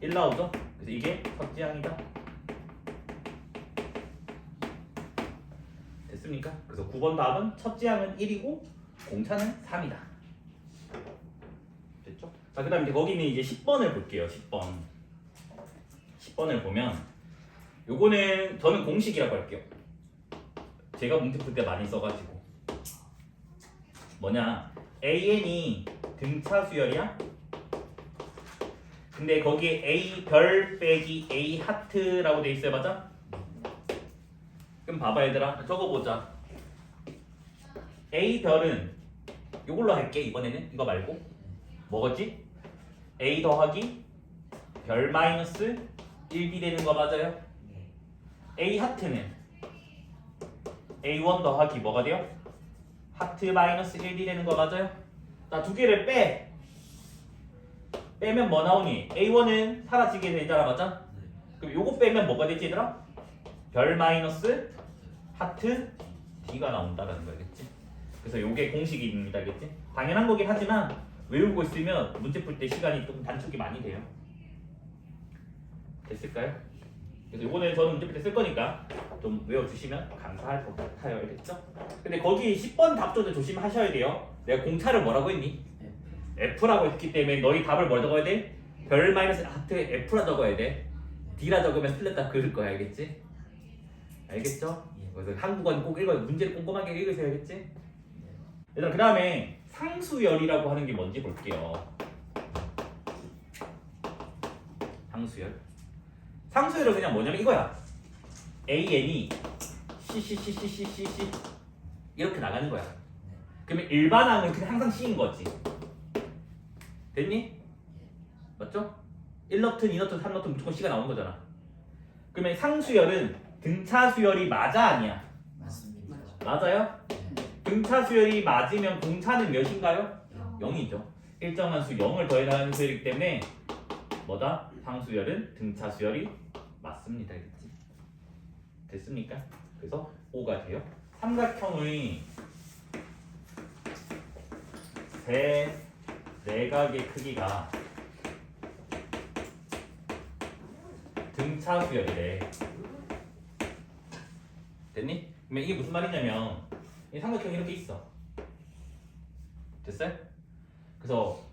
1 나오죠? 그래서 이게 첫째 항이다. 됐습니까? 그래서 9번 답은 첫째 항은 1이고 공차는 3이다. 됐죠? 자, 그 다음에 이제 거기는 이제 10번을 볼게요. 10번. 10번을 보면 요거는 저는 공식이라고 할게요. 제가 문제 풀 때 많이 써가지고 뭐냐, AN이 등차 수열이야. 근데 거기에 A 별 빼기 A 하트라고 돼 있어요. 맞아? 그럼 봐봐 얘들아, 적어보자. A 별은 이걸로 할게. 이번에는 이거 말고 뭐겠지? A 더하기 별 마이너스 1B 되는 거 맞아요? A 하트는 A1 더하기 뭐가 돼요? 하트 마이너스 1D 되는 거 맞아요? 자, 두 개를 빼면 뭐 나오니? A1은 사라지게 되잖아. 맞아? 그럼 요거 빼면 뭐가 되지 얘들아? 별 마이너스 하트 D가 나온다라는 거겠지? 그래서 요게 공식입니다. 알겠지? 당연한 거긴 하지만 외우고 있으면 문제 풀 때 시간이 조금 단축이 많이 돼요. 됐을까요? 그래서 요거는 저는 문제 풀 때 쓸 거니까 좀 외워주시면 감사할 것 같아요. 알겠죠? 근데 거기 10번 답조도 조심하셔야 돼요. 내가 공차를 뭐라고 했니? F라고 했기 때문에 너희 답을 뭐 적어야 돼? 별 마이너스 하트에 F라 적어야 돼. D라 적으면 틀렸다 그럴 거야. 알겠지? 알겠죠? 그래서 한국어는 꼭 읽어요. 문제를 꼼꼼하게 읽으셔야 겠지? 얘들아, 그 다음에 상수열이라고 하는 게 뭔지 볼게요. 상수열. 상수열은 그냥 뭐냐면 이거야. AN이 CCCCCCC 이렇게 나가는 거야. 그러면 일반항은 그냥 항상 C인 거지. 됐니? 맞죠? 1너튼, 2너튼, 3너튼 무조건 C가 나오는 거잖아. 그러면 상수열은 등차 수열이 맞아 아니야? 맞습니다. 맞아요? 등차 수열이 맞으면 공차는 몇인가요? 0이죠. 일정한 수 0을 더해 나가는 수열이기 때문에 뭐다? 상수열은 등차 수열이 맞습니다. 알겠지? 됐습니까? 그래서 5가 돼요. 삼각형의 세 내각의 크기가 등차 수열이래. 됐니? 그러면 이게 무슨 말이냐면 이 삼각형이 이렇게 있어. 됐어요? 그래서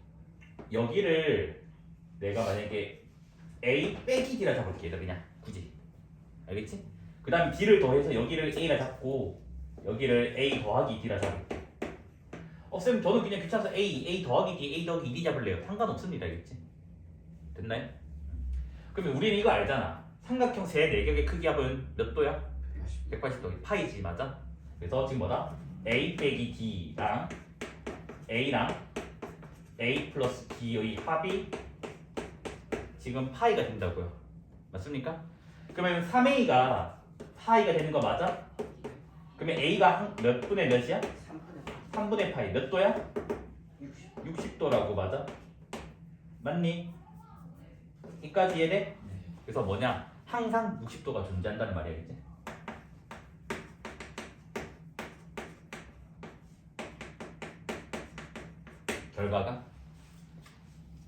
여기를 내가 만약에 A 빼기 D라 잡을게. 그냥 굳이. 알겠지? 그 다음 D를 더해서 여기를 A라 잡고 여기를 A 더하기 D라 잡을게. 쌤 저는 그냥 귀찮아서 A 더하기 D, A 더하기 D 잡을래요. 상관없습니다. 알겠지? 됐나요? 그러면 우리는 이거 알잖아. 삼각형 세 내각의 크기 합은 몇 도야? 180도. 파이지 맞아? 그래서 지금 뭐다? A 빼기 D랑 A랑 A 플러스 D의 합이 지금 파이가 된다고요. 맞습니까? 그러면 3A가 파이가 되는 거 맞아? 그러면 A가 몇 분의 몇이야? 3분의 파이. 몇 도야? 60도라고 맞아? 맞니? 이까지 이해돼? 그래서 뭐냐? 항상 60도가 존재한다는 말이야겠지? 결과가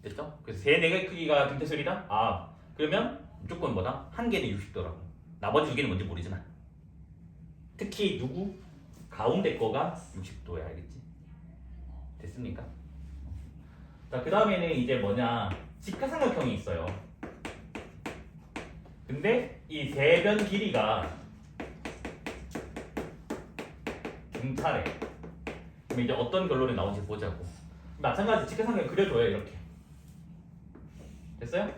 됐죠? 그래서 세 개의 크기가 등차수열이다? 아 그러면 무조건 뭐다? 한 개는 60도라고 나머지 두 개는 뭔지 모르지만 특히 누구? 가운데 거가 60도야 알겠지? 됐습니까? 자 그 다음에는 이제 뭐냐 직사삼각형이 있어요. 근데 이 세 변 길이가 등차래. 그럼 이제 어떤 결론이 나오는지 보자고. 마찬가지 직사삼각형 그려줘요 이렇게. 됐어요?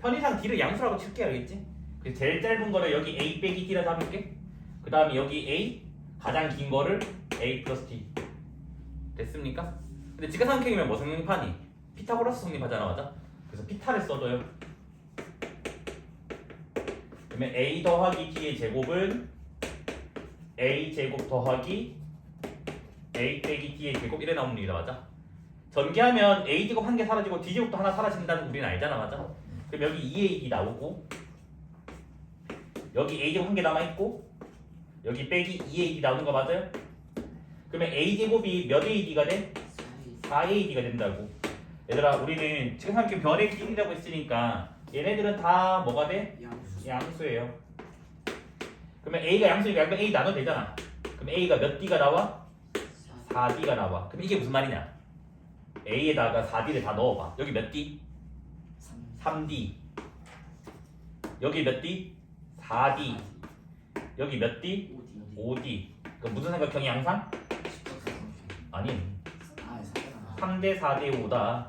편의상 D를 양수라고 칠게 알겠지? 그래서 제일 짧은 거를 여기 A 빼기 D라 잡을게. 그 다음에 여기 A 가장 긴 거를 A 플러스 D. 됐습니까? 근데 직사삼각형이면 뭐 성립하니? 피타고라스 성립하잖아 맞아? 그래서 피타를 써줘요. 그러면 A 더하기 D의 제곱은 A 제곱 더하기 A 빼기 D의 제곱 이래 나옵니다 맞아? 전개하면 A 제곱 한 개 사라지고 D 제곱도 하나 사라진다는 우리는 알잖아 맞아? 그럼 여기 2A 나오고 여기 A 제곱 한 개 남아있고 여기 빼기 2AD 나오는 거 맞아요? 그러면 A 제곱이 몇 AD가 돼? 4AD가 된다고. 얘들아 우리는 지금 삼각형 변의 길이라고 했으니까 얘네들은 다 뭐가 돼? 양수예요. 그러면 A가 양수니까 약간 A 나눠도 되잖아. 그럼 A가 몇 D가 나와? 4D가 나와. 그럼 이게 무슨 말이냐? A에다가 4D를 다 넣어봐. 여기 몇 D? 3D. 여기 몇 D? 4D. 여기 몇 D? 5D. 그 무슨 삼각형이 항상? 아니 3대 4대 5다.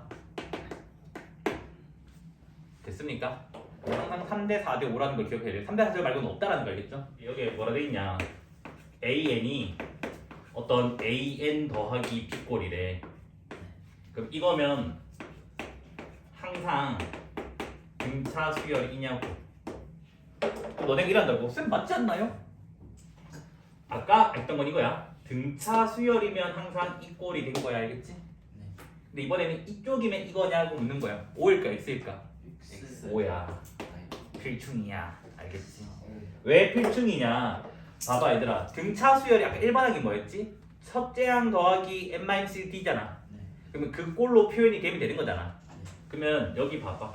됐습니까? 항상 3대 4대 5라는 걸 기억해야 돼요. 3대 4대 말고는 없다라는 거 알겠죠? 여기에 뭐라 돼 있냐? AN이 어떤 AN 더하기 B꼴이래. 그럼 이거면 항상 등차 수열이냐고. 너네가 이란다고? 쌤 맞지 않나요? 아까 했던 건 이거야. 등차 수열이면 항상 이 꼴이 된 거야 알겠지? 근데 이번에는 이쪽이면 이거냐고 묻는 거야. 5일까 X일까? X. 5야. 필충이야. 알겠지? 왜 필충이냐? 봐봐 얘들아. 등차 수열이 아까 일반항이 뭐였지? 첫째 항 더하기 n-1d잖아. 그러면 그 꼴로 표현이 되면 되는 거잖아. 그러면 여기 봐봐.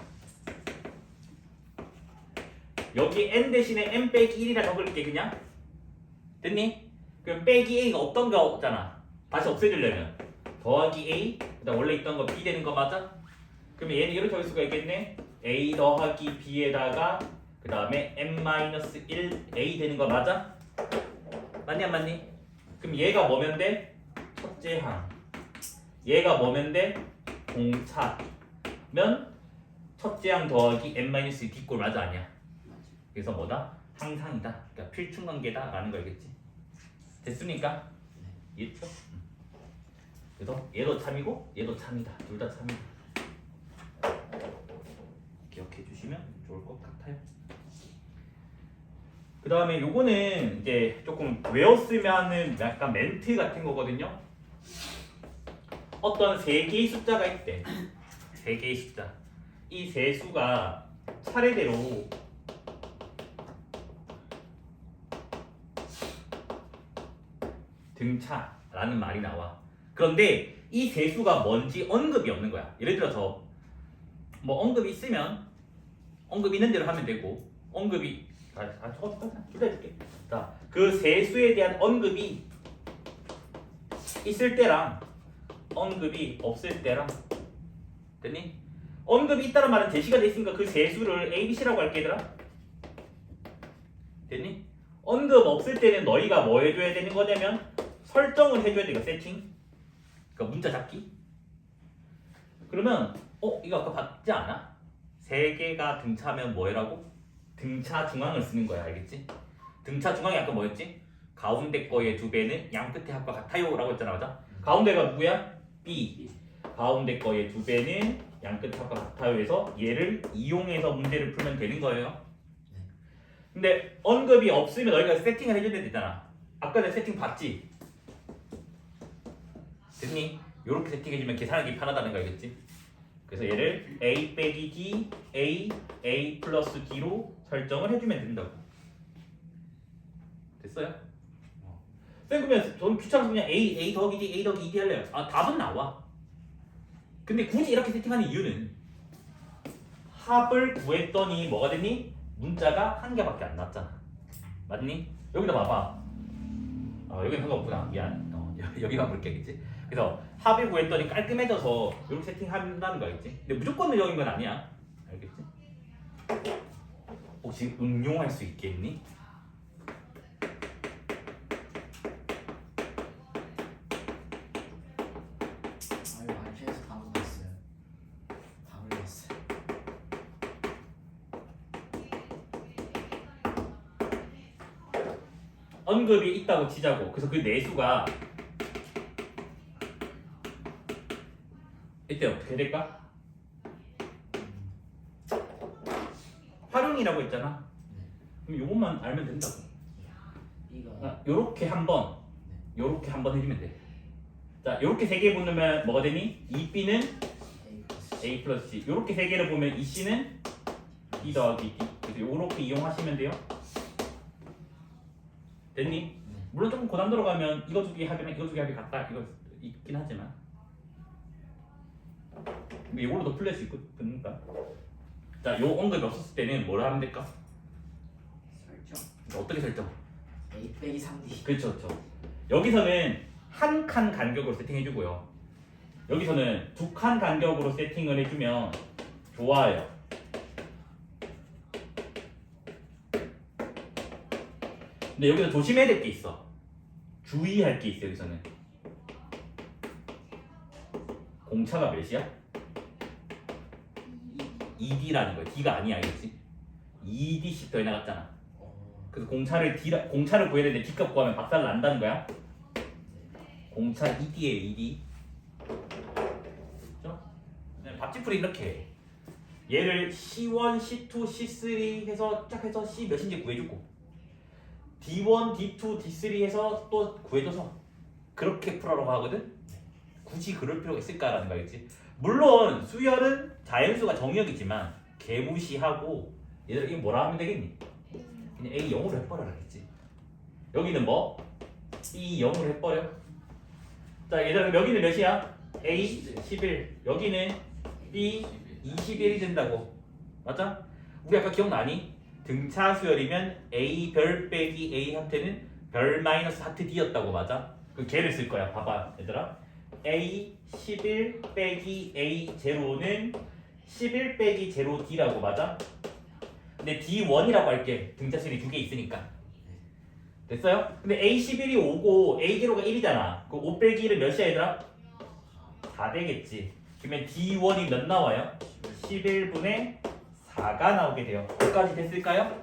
여기 n 대신에 n 빼기 1이라 적을게 그냥. 됐니? 그럼 빼기 a가 없던 거 없잖아. 다시 없애주려면 더하기 a 그다음 원래 있던 거 b 되는 거 맞아? 그러면 얘는 이렇게 할 수가 있겠네. a 더하기 b에다가 그 다음에 n-1 a 되는 거 맞아? 맞니 안 맞니? 그럼 얘가 뭐면 돼? 첫째 항. 얘가 뭐면 돼? 공차면 첫째 항 더하기 n-1 d꼴 맞아 아니야? 그래서 뭐다? 항상이다. 그러니까 필충관계다 라는 거 알겠지? 됐습니까? 이해했죠? 그래서 얘도 참이고 얘도 참이다. 둘 다 참이다. 기억해 주시면 좋을 것 같아요. 그 다음에 요거는 이제 조금 외웠으면은 약간 멘트 같은 거거든요. 어떤 세 개의 숫자가 있대. 세 개의 숫자. 이 세 수가 차례대로 등차라는 말이 나와. 그런데 이 세 수가 뭔지 언급이 없는 거야. 예를 들어서 뭐 언급이 있으면 언급 있는 대로 하면 되고 언급이 둘다 줄게. 자, 그 세 수에 대한 언급이 있을 때랑 언급이 없을 때랑 됐니? 언급이 있다는 말은 제시가 돼 있으니까 그 세 수를 A, B, C라고 할게 얘들아. 됐니? 언급 없을 때는 너희가 뭐 해줘야 되는 거냐면 설정을 해줘야 돼. 세팅. 그러니까 문자 잡기. 그러면 이거 아까 봤지 않아? 세 개가 등차면 뭐라고? 등차 중앙을 쓰는 거야. 알겠지? 등차 중앙이 아까 뭐였지? 가운데 거의 두 배는 양 끝의 합과 같아요 라고 했잖아. 맞아? 가운데가 누구야? B. 가운데 거의 두 배는 양 끝의 합과 같아요 해서 얘를 이용해서 문제를 풀면 되는 거예요. 근데 언급이 없으면 너희가 세팅을 해줘야 되잖아. 아까 내 세팅 봤지? 됐니? 요렇게 세팅해주면 계산하기 편하다는 거 알겠지? 그래서 얘를 a 빼기 d, a 플러스 d로 설정을 해주면 된다고. 됐어요? 쌤 그러면 저는 귀찮아서 그냥 a 더하기 d, a 더하기 2d 할래요. 아 답은 나와. 근데 굳이 이렇게 세팅하는 이유는 합을 구했더니 뭐가 됐니? 문자가 한 개밖에 안 났잖아. 맞니? 여기다 봐봐. 여기는 상관없구나. 미안. 여기만 볼게, 그치? 그래서 합을 구했더니 깔끔해져서 이렇게 세팅한다는 거 알겠지? 근데 무조건적인 건 아니야. 알겠지? 혹시 응용할 수 있겠니? 아유 RP에서 다 몰랐어요. 다 몰랐어요. 언급이 있다고 치자고. 그래서 그 내수가 이때 어떻게 될까? 활용이라고 했잖아. 그럼 요것만 알면 된다고. B가 요렇게 한번 요렇게 한번 해주면 돼. 자, 요렇게 세 개 보면 뭐가 되니? 2b는 A 플러스 a 플러스 c. 요렇게 세 개를 보면 2c는 b 더하기 d. 그래서 요렇게 이용하시면 돼요. 됐니? 물론 조금 고난도로 가면 이거 두 개 합이랑 이거 두 개 합이 같다 이거 있긴 하지만 근데 이걸로 더 풀릴 수 있거든요. 자, 요 언급이 없었을 때는 뭐라 하면 될까? 설정 어떻게 설정? A 빼기 3D. 그렇죠, 그렇죠. 여기서는 한 칸 간격으로 세팅해주고요. 여기서는 두 칸 간격으로 세팅을 해주면 좋아요. 근데 여기서 조심해야 될 게 있어. 주의할 게 있어. 여기서는 공차가 몇이야? 2D라는 거야. D가 아니야, 알겠지? 2D씩 더 해나갔잖아. 그래서 공차를 구해야 되는데 D값 구하면 박살 난다는 거야. 공차 2D예요, 2D. 그렇죠? 밥집풀이 이렇게 해. 얘를 C1, C2, C3 해서 쫙 해서 C 몇인지 구해주고 D1, D2, D3 해서 또 구해줘서 그렇게 풀어라고 하거든? 굳이 그럴 필요가 있을까라는 거겠지. 물론 수열은 자연수가 정역이지만 개무시하고 얘들 이게 뭐라 하면 되겠니? 그냥 A 0으로 해버려라겠지. 여기는 뭐? B 0으로 해버려. 자, 얘들아 여기는 몇이야? A 11. 여기는 B 21이 된다고. 맞아? 우리 아까 기억나니? 등차 수열이면 A 별 빼기 A 하트는 별 마이너스 하트 D였다고. 맞아? 그 걔를 쓸 거야. 봐봐 얘들아. A 11 빼기 A 제로는 11 빼기 제로 D라고. 맞아? 근데 D1이라고 할게. 등차 수열이 두 개 있으니까. 됐어요? 근데 A 11이 5고 A 제로가 1이잖아. 그 5 빼기 1은 몇이야 얘들아? 4 되겠지. 그러면 D1이 몇 나와요? 11분의 4가 나오게 돼요. 여기까지 됐을까요?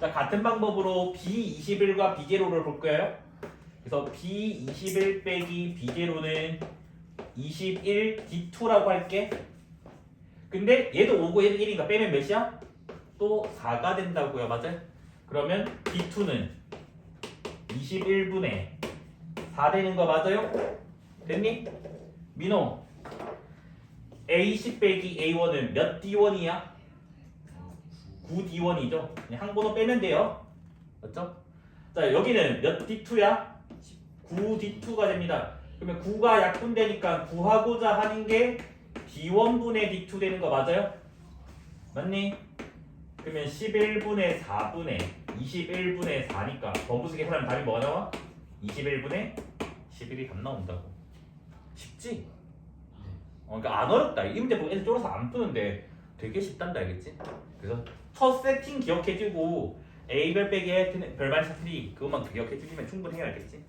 자, 같은 방법으로 B21과 B0를 볼 거예요. 그래서 B21 빼기 B0는 21 D2라고 할게. 근데 얘도 5고 얘도 1이니까 빼면 몇이야? 또 4가 된다고요. 맞아요? 그러면 D2는 21분의 4 되는 거 맞아요? 됐니? 민호 A10 빼기 A1은 몇 D1이야? 9D1이죠? 그냥 한 번호 빼면 돼요. 맞죠? 자, 여기는 몇 D2야? 9D2가 됩니다. 그러면 9가 약분되니까 구하고자 하는 게 D1분의 D2 되는 거 맞아요? 맞니? 그러면 11분의 4분의 21분의 4니까 범부수 계산하면 답이 뭐가 나와? 21분의 11이 답 나온다고. 쉽지? 그러니까 안 어렵다. 이 문제 보고 애들 쫄아서 안 푸는데 되게 쉽단다, 알겠지? 그래서 첫 세팅 기억해주고 A별 빼기 별 마이너스 3 그것만 기억해주면 충분해요, 알겠지?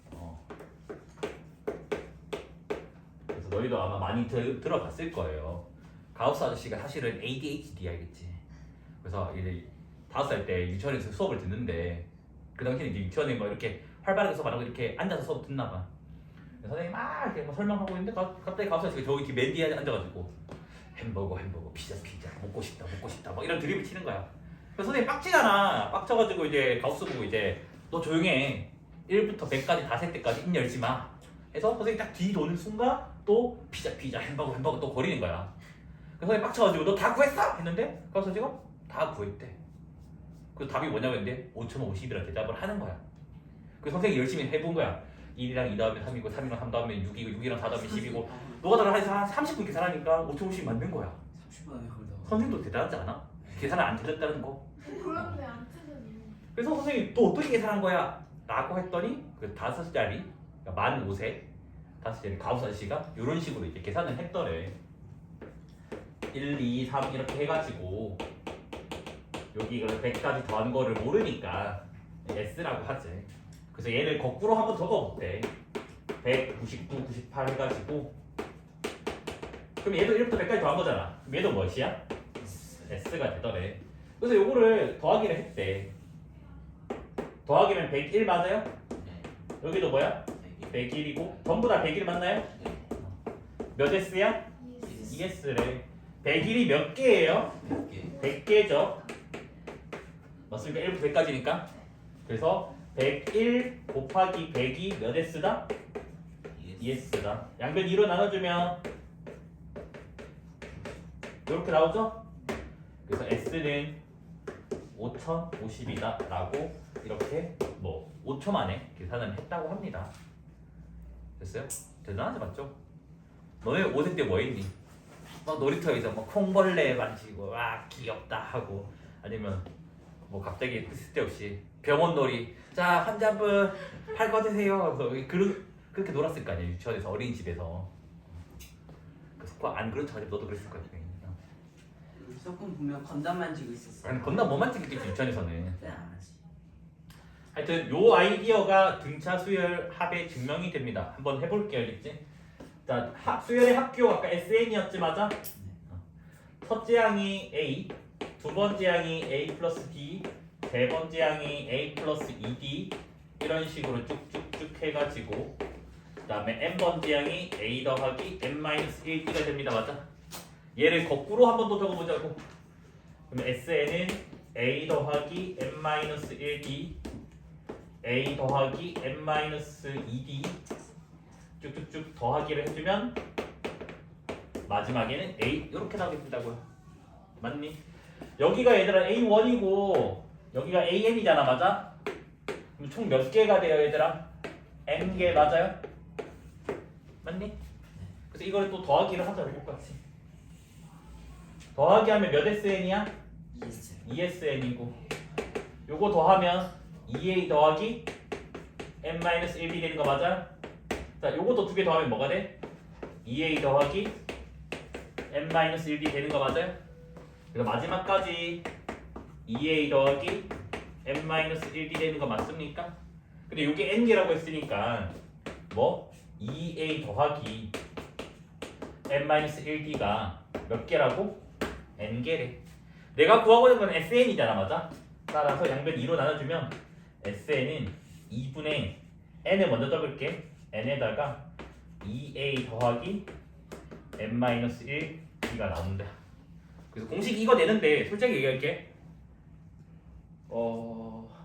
그래서 너희도 아마 많이 들어봤을 거예요. 가우스 아저씨가 사실은 ADHD 알겠지? 그래서 이제 5살 때 유치원에서 수업을 듣는데 그 당시에 이제 유치원에 뭐 이렇게 활발하게 수업 안 하고 이렇게 앉아서 수업 듣나 봐. 선생님 막 이렇게 막 설명하고 있는데 갑자기 가우스 아저씨가 저기 맨 뒤에 앉아가지고 햄버거 피자 먹고 싶다 막 이런 드립을 치는 거야. 그래서 선생님 빡치잖아. 빡쳐가지고 이제 가우스 보고 이제 너 조용해. 1부터 100까지 다 셀 때까지 입 열지 마. 해서 선생님 딱 뒤 도는 순간 또 피자 햄버거 또 거리는 거야. 그래서 선생님 빡쳐가지고 너 다 구했어? 했는데 그래서 지금 다 구했대. 그 답이 뭐냐고 했는데 5,050이라 대답을 하는 거야. 그 선생님이 열심히 해본 거야. 1이랑 2 다음에 3이고 3이랑 3 다음에 6이고 6이랑 4 다음에 10이고 너가 해서 한 30분 계산하니까 5,050이 맞는 거야. 30분 안에 그걸 다. 선생님도 대단하지 않아? 계산을 안 틀렸다는 거. 그런데 안 틀렸네. 그래서 선생님 또 어떻게 계산한 거야? 라고 했더니 그 5자리 그러니까 만 5세 5자리 가우스 아저씨가 이런 식으로 이제 계산을 했더래. 1, 2, 3 이렇게 해가지고 여기 이걸 100까지 더한 거를 모르니까 S라고 하지. 그래서 얘를 거꾸로 한번 적어볼게. 199, 98 해가지고 그럼 얘도 1부터 100까지 더한 거잖아. 그럼 얘도 무엇이야? S가 되더래. 그래서 요거를 더하기를 했대. 더하기면 101 맞아요? 여기도 뭐야? 101이고 전부 다 101 맞나요? 몇 S야? ES래. 101이 몇 개예요? 100개죠. 맞습니까? 1부터 100까지니까. 그래서 101 곱하기 100이 몇 S다? ES다. 양변 2로 나눠주면 이렇게 나오죠? 그래서 S는 5,050이다 라고 이렇게 뭐 5초 만에 계산을 했다고 합니다. 됐어요? 대단하지 맞죠? 너네 5세 때 뭐 했니? 막 놀이터에서 뭐 콩벌레 만지고 와 귀엽다 하고 아니면 뭐 갑자기 쓸데없이 병원놀이 자 환자분 팔 꺼주세요 그래서 그렇게 놀았을 거 아니야 유치원에서 어린이집에서 그래서 안 그런 척 하지 너도 그랬을 거야. 무조건 보면 건담 만지고 있었어. 아니 건담 못 만지겠지 유치원에서는. 그때 안 하지. 하여튼 요 아이디어가 등차 수열 합의 증명이 됩니다. 한번 해볼게요, 알겠지? 자, 수열의 합교 아까 SN이었지 맞아? 첫째 항이 A, 두 번째 항이 A 플러스 D, 세 번째 항이 A 플러스 2D 이런 식으로 쭉쭉쭉 해가지고 그 다음에 N번째 항이 A 더하기 N 마이너스 1D가 됩니다, 맞아? 얘를 거꾸로 한 번 더 적어보자고. 그럼 SN은 A 더하기 N 마이너스 1D A 더하기 N 마이너스 2D 쭉쭉쭉 더하기를 해주면 마지막에는 A 이렇게 나오게 된다고요. 맞니? 여기가 얘들아 A1이고 여기가 AN이잖아, 맞아? 그럼 총 몇 개가 돼요, 얘들아? N개 맞아요? 맞니? 그래서 이걸 또 더하기를 하자, 똑같이. 더하기 하면 몇 SN이야? ESN이고 요거 더하면 2A 더하기 N-1D 되는 거 맞아? 자, 요것도 두 개 더하면 뭐가 돼? 2A 더하기 N-1D 되는 거 맞아요? 그래서 마지막까지 2A 더하기 N-1D 되는 거 맞습니까? 근데 요게 N개라고 했으니까 뭐? 2A 더하기 N-1D가 몇 개라고? N개래. 내가 구하고 있는 건 SN이잖아, 맞아? 따라서 양변 2로 나눠주면 SN은 2분의 N을 먼저 적을게. N에다가 2A 더하기 N-1D가 나온다. 그래서 공식 이거 내는데 솔직히 얘기할게.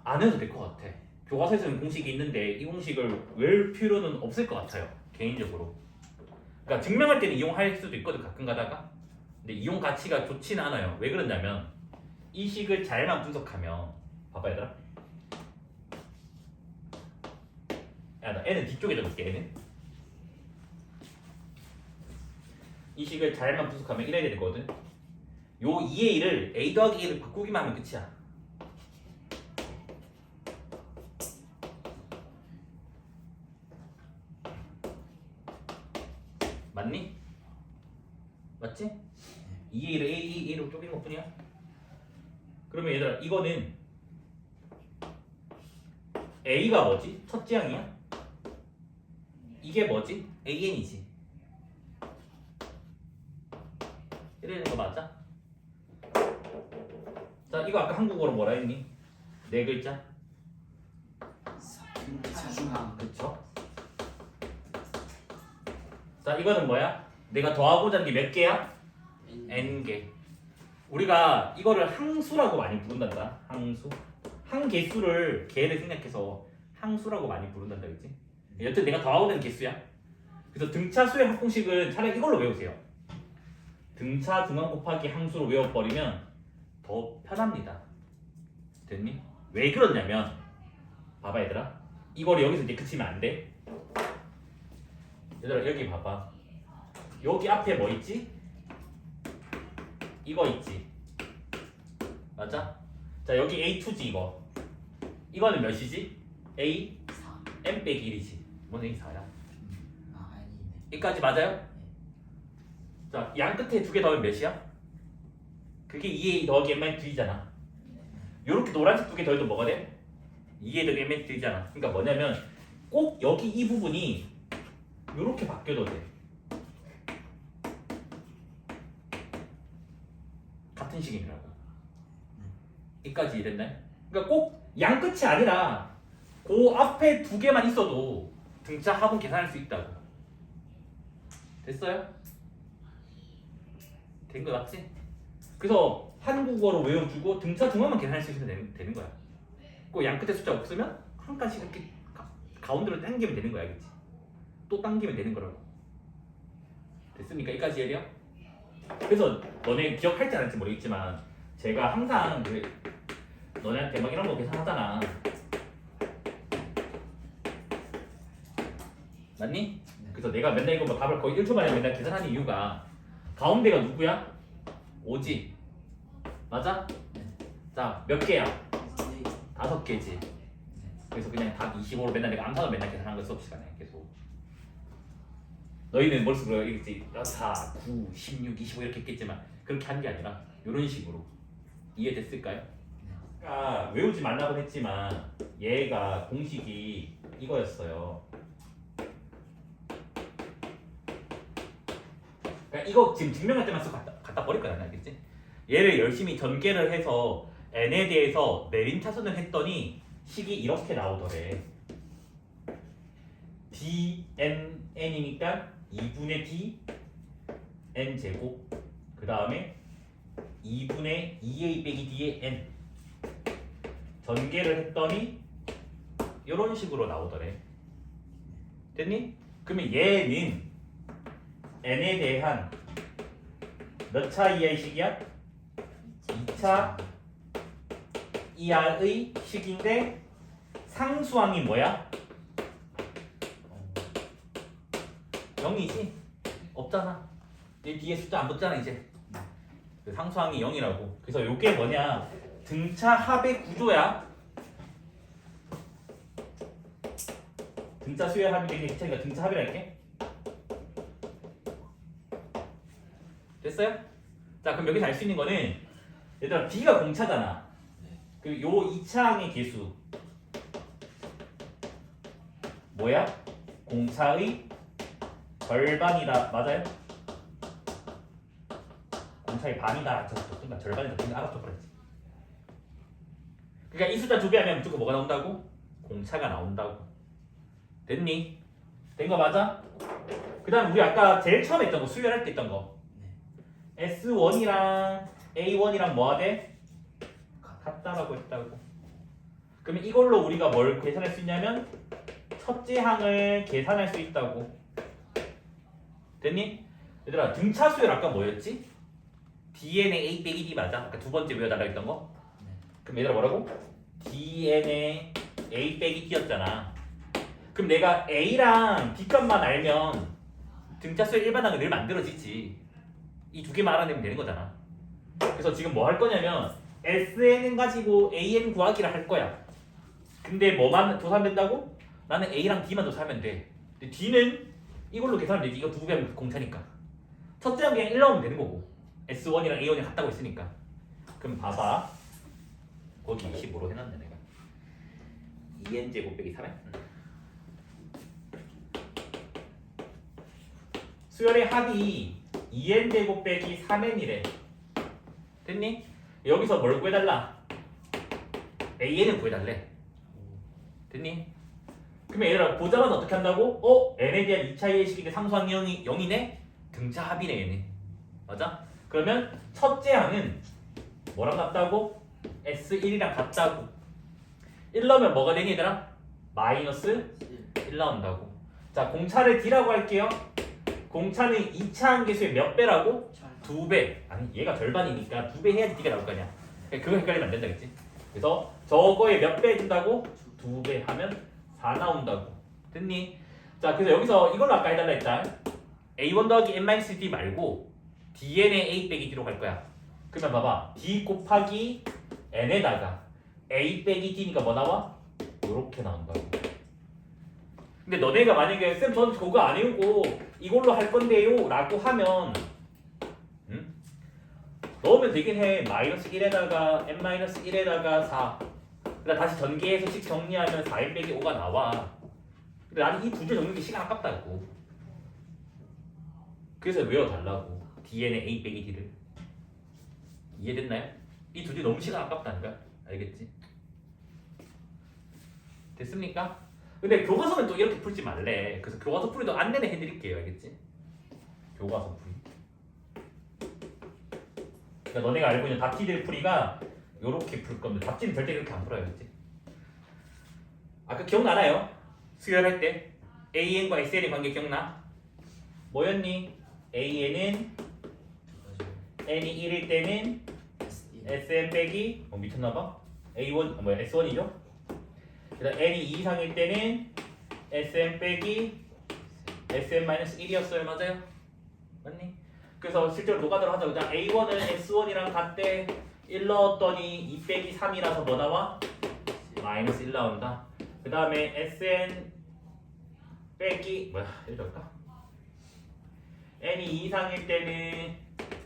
안 해도 될 것 같아. 교과서에서는 공식이 있는데 이 공식을 외울 필요는 없을 것 같아요, 개인적으로. 그러니까 증명할 때는 이용할 수도 있거든, 가끔 가다가. 근데 이용 가치가 좋지는 않아요. 왜 그러냐면 이 식을 잘만 분석하면 봐봐 얘들아. 야, 나 N은 뒤쪽에 적을게. N은 이 식을 잘만 분석하면 이래야 되거든. 요 2A를 A 더하기 A를 바꾸기만 하면 끝이야. 맞니? 맞지? 2A를 A로 쪼개는 것 뿐이야. 그러면 얘들아 이거는 A가 뭐지? 첫째 항이야? 이게 뭐지? AN이지. 이러는 거 맞아? 자, 이거 아까 한국어로 뭐라 했니? 네 글자? 차중항. 그쵸? 자, 이거는 뭐야? 내가 더하고자 하는 게 몇 개야? N개. 우리가 이거를 항수라고 많이 부른단다. 항수. 항개수를 개를 생략해서 항수라고 많이 부른단다, 그치? 여튼 내가 더하고자 하는 개수야. 그래서 등차 수의 합공식은 차라리 이걸로 외우세요. 등차 중앙 곱하기 항수로 외워버리면 더 편합니다. 됐니? 왜 그러냐면 봐봐 얘들아, 이걸 여기서 이제 그치면 안 돼. 얘들아 여기 봐봐, 여기 앞에 뭐 있지? 이거 있지, 맞아? 자 여기 A2지 이거. 이거는 몇이지? A 4. M 빼기 1이지. 뭔 A 4야? 아 아니네. 여기까지 맞아요? 자, 양 끝에 두 개 더하면 몇이야? 그게 2A 더하기 M-2잖아. 요렇게 노란색 두 개 더해도 뭐가 돼? 2A 더하기 M-2잖아. 그러니까 뭐냐면 꼭 여기 이 부분이 요렇게 바뀌어도 돼. 같은 식이라고. 여기까지 이해됐나요? 그러니까 꼭 양 끝이 아니라 그 앞에 두 개만 있어도 등차 합은 계산할 수 있다고. 됐어요? 된 거 맞지? 그래서 한국어로 외워주고 등차 중앙만 계산할 수 있으면 되는 거야. 그 양 끝에 숫자 없으면 한 칸씩 이렇게 가운데로 당기면 되는 거야, 알겠지? 또 당기면 되는 거라고. 됐습니까? 여기까지 이해돼요? 그래서 너네 기억할지 안 할지 모르겠지만 제가 항상 너네한테 막 이런 거 계산하잖아. 맞니? 그래서 내가 맨날 이거 뭐 답을 거의 1초 만에 맨날 계산하는 이유가 가운데가 누구야? 5지? 맞아? 자, 몇 개야? 5개지. 그래서 그냥 답 25로 맨날 내가 암산을 맨날 계산한 거 수업 시간에 계속. 너희는 머릿속으로 이겠지 4, 9, 16, 25 이렇게 했겠지만 그렇게 한 게 아니라 이런 식으로. 이해됐을까요? 아까 외우지 말라고 했지만 얘가 공식이 이거였어요. 그러니까 이거 지금 증명할 때만 쓰고 갖다 버릴 거야, 알겠지? 얘를 열심히 전개를 해서 n에 대해서 내림 차순을 했더니 식이 이렇게 나오더래. dn이니까 2분의 d n 제곱, 그 다음에 2분의 2a 빼기 d의 n. 전개를 했더니 이런 식으로 나오더래. 됐니? 그러면 얘는 n에 대한 몇 차 이하의 식이야? 2차 이하의 식인데 상수항이 뭐야? 0이지? 없잖아. 얘 뒤에 숫자 안 붙잖아 이제. 그 상수항이 0이라고. 그래서 요게 뭐냐? 등차 합의 구조야. 등차 수열 합이 되게 귀찮으니까 등차 합이랄게. 됐어요? 자, 그럼 여기서 알 수 있는 거는 얘들아 B가 공차잖아. 그리고 요 2차항의 개수 뭐야? 공차의 절반이다. 맞아요? 공차의 반이다. 그러니까 절반이다. 그냥 알아서 그랬지. 그러니까 이 숫자 두 배 하면 무조건 뭐가 나온다고? 공차가 나온다고. 됐니? 된 거 맞아? 그 다음 우리 아까 제일 처음에 했던 거, 수열할 때 했던 거 S1이랑 A1이랑 뭐가 돼? 같다라고 했다고. 그러면 이걸로 우리가 뭘 계산할 수 있냐면 첫째 항을 계산할 수 있다고. 됐니? 얘들아 등차 수열 아까 뭐였지? dn의 a 빼기 d 맞아? 아까 두 번째 외워달라 했던 거? 그럼 얘들아 뭐라고? dn의 a 빼기 d였잖아. 그럼 내가 a랑 d 값만 알면 등차 수열 일반항은 늘 만들어지지. 이 두 개만 알아내면 되는 거잖아. 그래서 지금 뭐 할 거냐면 SN은 가지고 AN 구하기를 할 거야. 근데 뭐만 조사하면 된다고? 나는 A랑 D만 조사하면 돼. 근데 D는 이걸로 계산하면 되지. 이거 두 개 하면 공차니까. 첫째는 그냥 1 넣으면 되는 거고 S1이랑 A1이 같다고 했으니까. 그럼 봐봐. 거기 25로 해놨네 내가. 2N 제곱 빼기 3에 수열의 합이 2N 제곱 빼기 3N이래. 됐니? 여기서 뭘 구해달라? AN을 구해달래. 됐니? 그러면 얘들아 보자마자 어떻게 한다고? n에 대한 2차 이해식인데 상수항이 0이네? 등차 합이네 얘네. 맞아? 그러면 첫째 항은 뭐랑 같다고? S1이랑 같다고. 1 넣으면 뭐가 되니 얘들아? 마이너스 1 나온다고. 자 공차를 D라고 할게요. 공차는 2차 항계수의 몇 배라고? 2배. 아니 얘가 절반이니까 2배 해야지 D가 나올 거 아니야. 그러니까 그거 헷갈리면 안 된다겠지. 그래서 저거에 몇 배 해준다고? 2배 하면 4 나온다고. 됐니? 자 그래서 여기서 이걸로 아까 해달라 했다. A1 더하기 n-d 말고 Dn의 A 빼기 D로 갈 거야. 그러면 봐봐. D 곱하기 n에다가 A 빼기 D니까 뭐 나와? 요렇게 나온다고. 근데 너네가 만약에 쌤 저는 그거 안 외우고 이걸로 할 건데요 라고 하면 넣으면 되긴 해. 마이너스 1에다가 n-1에다가 4 그다음 다시 전개해서 식 정리하면 4n 빼기 5가 나와. 근데 나는 이 두 줄 정리하기 시간 아깝다고. 그래서 외워달라고. Dn의 A 빼기 D를. 이해됐나요? 이 두 줄 너무 시간 아깝다는 거야. 알겠지? 됐습니까? 근데 교과서는 또 이렇게 풀지 말래. 그래서 교과서 풀이도 안내는 해드릴게요. 알겠지? 교과서 풀이. 그러니까 너네가 알고 있는 답지들 풀이가 요렇게 풀 겁니다. 답지는 절대 이렇게 안 풀어요. 알겠지? 아까 기억나나요? 수열할 때 AN과 SN의 관계 기억나? 뭐였니? AN은 n이 1일 때는 SN 빼기 미쳤나봐? A1 뭐야 S1이죠? 그다음 n이 2 이상일 때는 SN 빼기 SN-1이었어요. 맞아요? 맞니? 그래서 실제로 노가다로 하자. 그냥 A1은 S1이랑 같대 1 넣었더니 2 빼기 3이라서 뭐 나와? 마이너스 1 나온다. 그 다음에 SN 빼기 뭐야 1 넣을까? n이 2 이상일 때는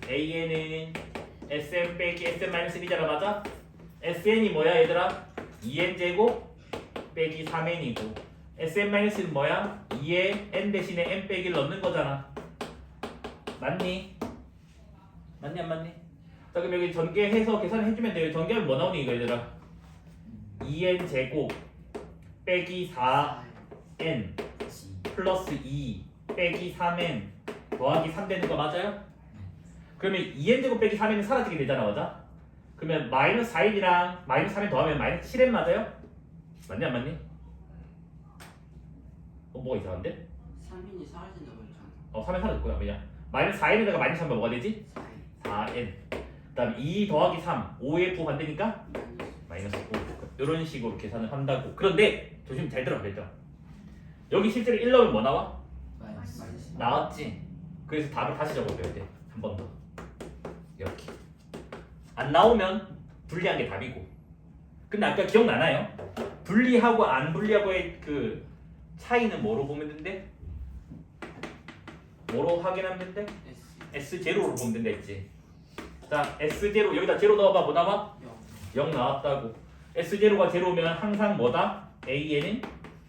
AN은 SN 빼기 SN-1이잖아. 맞아? SN이 뭐야 얘들아? 2n 제곱 빼기 3n이고 SN-는 뭐야? 2에 n 대신에 n 빼기를 넣는 거잖아. 맞니? 맞니 안 맞니? 자 그럼 여기 전개해서 계산을 해주면 돼요. 전개하면 뭐 나오니 이거 얘들아? 2n 제곱 빼기 4n 플러스 2 빼기 3n 더하기 3 되는 거 맞아요? 그러면 2n 제곱 빼기 3n은 사라지게 되잖아. 맞아? 그러면 마이너스 4n이랑 마이너스 3n 더하면 마이너스 7n 맞아요? 맞니 안 맞니? 뭐가 이상한데? 3인이 사라진다고 했잖아. 3n 사라질 거야. 왜냐? 마이너스 4n에다가 마이너스 3면 뭐가 되지? 4n. 그 다음에 2 더하기 3 5의 부반대니까 마이너스 5. 이런 식으로 계산을 한다고. 그런데 조심 잘 들어 그랬죠? 여기 실제로 1 넣으면 뭐 나와? 마이너스. 나왔지? 그래서 답을 다시 적어줘야 돼. 한 번 더. 이렇게. 안 나오면 분리한 게 답이고. 근데 아까 기억나나요? 분리하고 안 분리하고의 그 차이는 뭐로 보면 된대? 뭐로 확인하면 된대? S0로 보면 된다 했지. 자, S0 여기다 0 넣어봐. 뭐 나와? 0 나왔다고. S0가 0면 항상 뭐다? AN은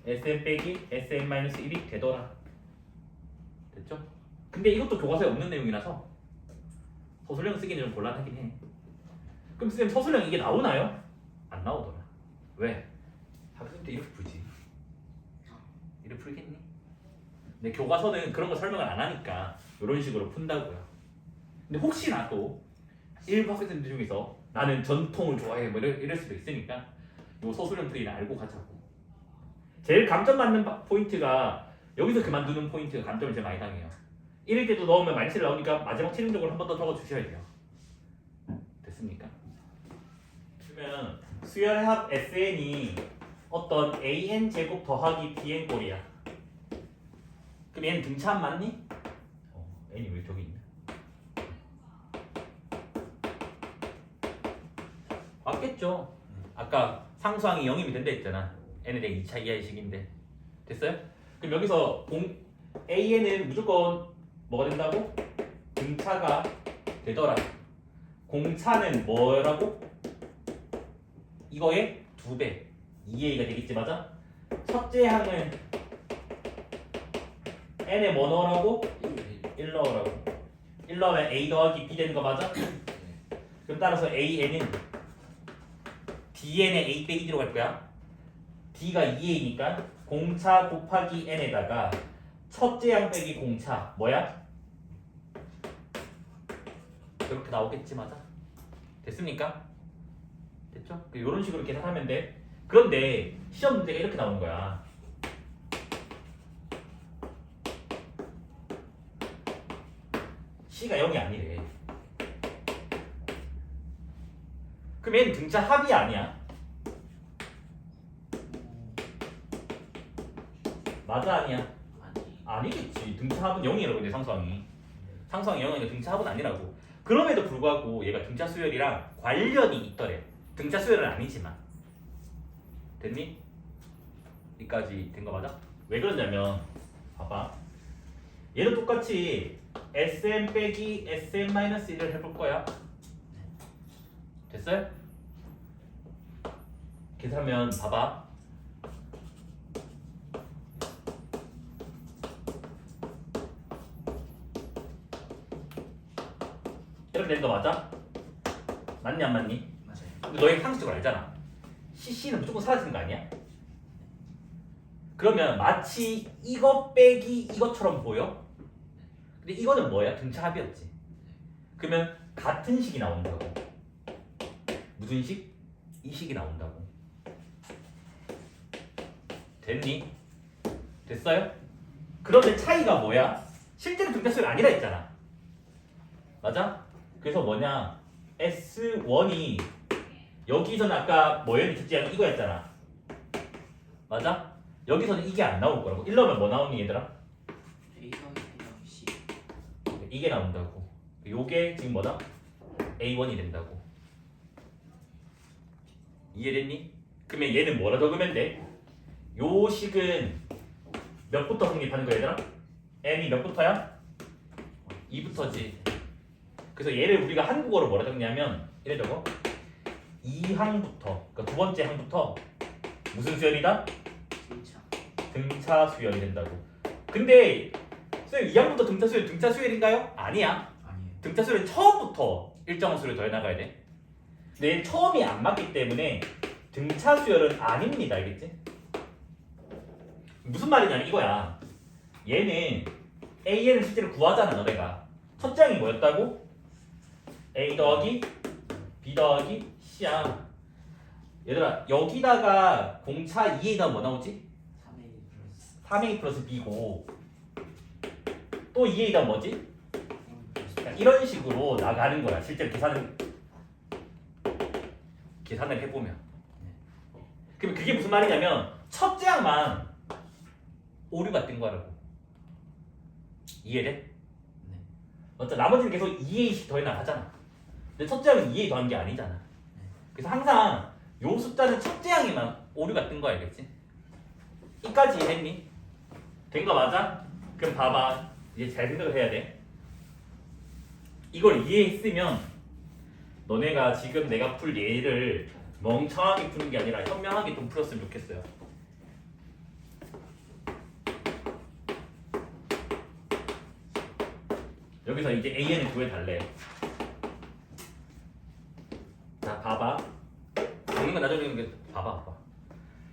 SN 빼기 SN-1이 되더라. 됐죠? 근데 이것도 교과서에 없는 내용이라서 서술형 쓰기는 좀 곤란하긴 해. 그럼 쌤 서술형 이게 나오나요? 안 나오더라. 왜? 학생 때 이렇게 풀지. 이렇게 풀겠니? 근데 교과서는 그런 거 설명을 안 하니까 이런 식으로 푼다고요. 근데 혹시나 또 일부 학생들 중에서 나는 전통을 좋아해 뭐 이럴 수도 있으니까 요 서술형 풀이를 알고 가자고. 제일 감점 맞는 포인트가 여기서 그만두는 포인트가 감점을 제일 많이 당해요. 1일 때도 넣으면 마이너스 1 나오니까 마지막 최종적으로 한 번 더 적어 주셔야 돼요. 됐습니까? 그러면 수열합 SN이 어떤 AN 제곱 더하기 BN 꼴이야. 그럼 얘는 등차함 맞니? N이 왜 저기 있냐? 맞겠죠? 아까 상수항이 0이면 된다 했잖아. N에 대한 2차 이하의 식인데 됐어요? 그럼 여기서 AN은 무조건 뭐가 된다고? 등차가 되더라. 공차는 뭐라고? 이거의 2배 2a가 되겠지. 맞아? 첫째 항은 n에 뭐 넣으라고? 1 넣으라고. 1 넣으면 a 더하기 b 되는 거 맞아? 그럼 따라서 an은 dn의 a 빼기 d로 갈 거야. d가 2a니까 공차 곱하기 n에다가 첫째 항 빼기 공차 뭐야? 이렇게 나오겠지. 맞아? 됐습니까? 됐죠? 이런 식으로 계산하면 돼. 그런데 시험 문제가 이렇게 나오는 거야. C가 0이 아니래. 그럼 얘는 등차 합이 아니야. 맞아 아니야? 아니. 아니겠지. 등차 합은 0이라고 근데 상수항이 0이니까 등차 합은 아니라고. 그럼에도 불구하고 얘가 등차 수열이랑 관련이 있더래. 등차 수열은 아니지만. 됐니? 여기까지 된 거 맞아? 왜 그러냐면 봐봐. 얘도 똑같이 SM 빼기 SM-1을 해볼 거야. 됐어요? 계산하면 봐봐. 이렇게 되는 거 맞아? 맞니 안 맞니? 맞아요. 근데 너희 상식적으로 알잖아. CC는 무조건 사라지는 거 아니야? 그러면 마치 이거 빼기 이것처럼 보여? 근데 이거는 뭐야? 등차 합이었지. 그러면 같은 식이 나온다고. 무슨 식? 이 식이 나온다고. 됐니? 됐어요? 그런데 차이가 뭐야? 실제로 등차수가 아니라 했잖아. 맞아? 그래서 뭐냐? S1이 여기서는 아까 뭐였니? 첫째 항 이거였잖아. 맞아? 여기서는 이게 안 나올 거라고. 1 넣으면 뭐 나오니 얘들아? A 더하기 B 더하기 C. 이게 나온다고. 요게 지금 뭐다? A1이 된다고. 이해됐니? 그러면 얘는 뭐라 적으면 돼? 요 식은 몇부터 성립하는 거야 얘들아? n이 몇부터야? 2부터지. 그래서 얘를 우리가 한국어로 뭐라 적냐면 이래 적어. 2항부터 그러니까 두 번째 항부터 무슨 수열이다? 등차. 등차 수열이 된다고. 근데 선생님 2항부터 등차 수열인가요? 아니야. 아니에요. 등차 수열은 처음부터 일정한 수를 더해 나가야 돼. 근데 처음이 안 맞기 때문에 등차 수열은 아닙니다. 알겠지? 무슨 말이냐면 이거야. 얘는 AN을 실제로 구하잖아 너네가. 첫째 항이 뭐였다고? A 더하기 B 더하기 C야. 얘들아 여기다가 공차 2에다 뭐 나오지? 3A 플러스 3A 플러스 B고 또 2에다 뭐지? 0 플러스 그러니까 이런 식으로 나가는 거야. 실제로 계산을 해보면. 그럼 그게 무슨 말이냐면 첫째 항만 오류가 뜬 거라고. 이해돼? 네. 맞죠? 나머지는 계속 2A씩 더해 나가잖아. 근데 첫째 항은 2A 더한 게 아니잖아. 그래서 항상 요 숫자는 첫째 항에만 오류가 뜬 거 알겠지? 이까지 이해했니? 된 거 맞아? 그럼 봐봐. 이제 잘 생각을 해야 돼. 이걸 이해했으면 너네가 지금 내가 풀 예를 멍청하게 푸는 게 아니라 현명하게 좀 풀었으면 좋겠어요. 여기서 이제 AN을 구해달래. 자 봐봐. 적는 건 나중에 적는 게 봐봐.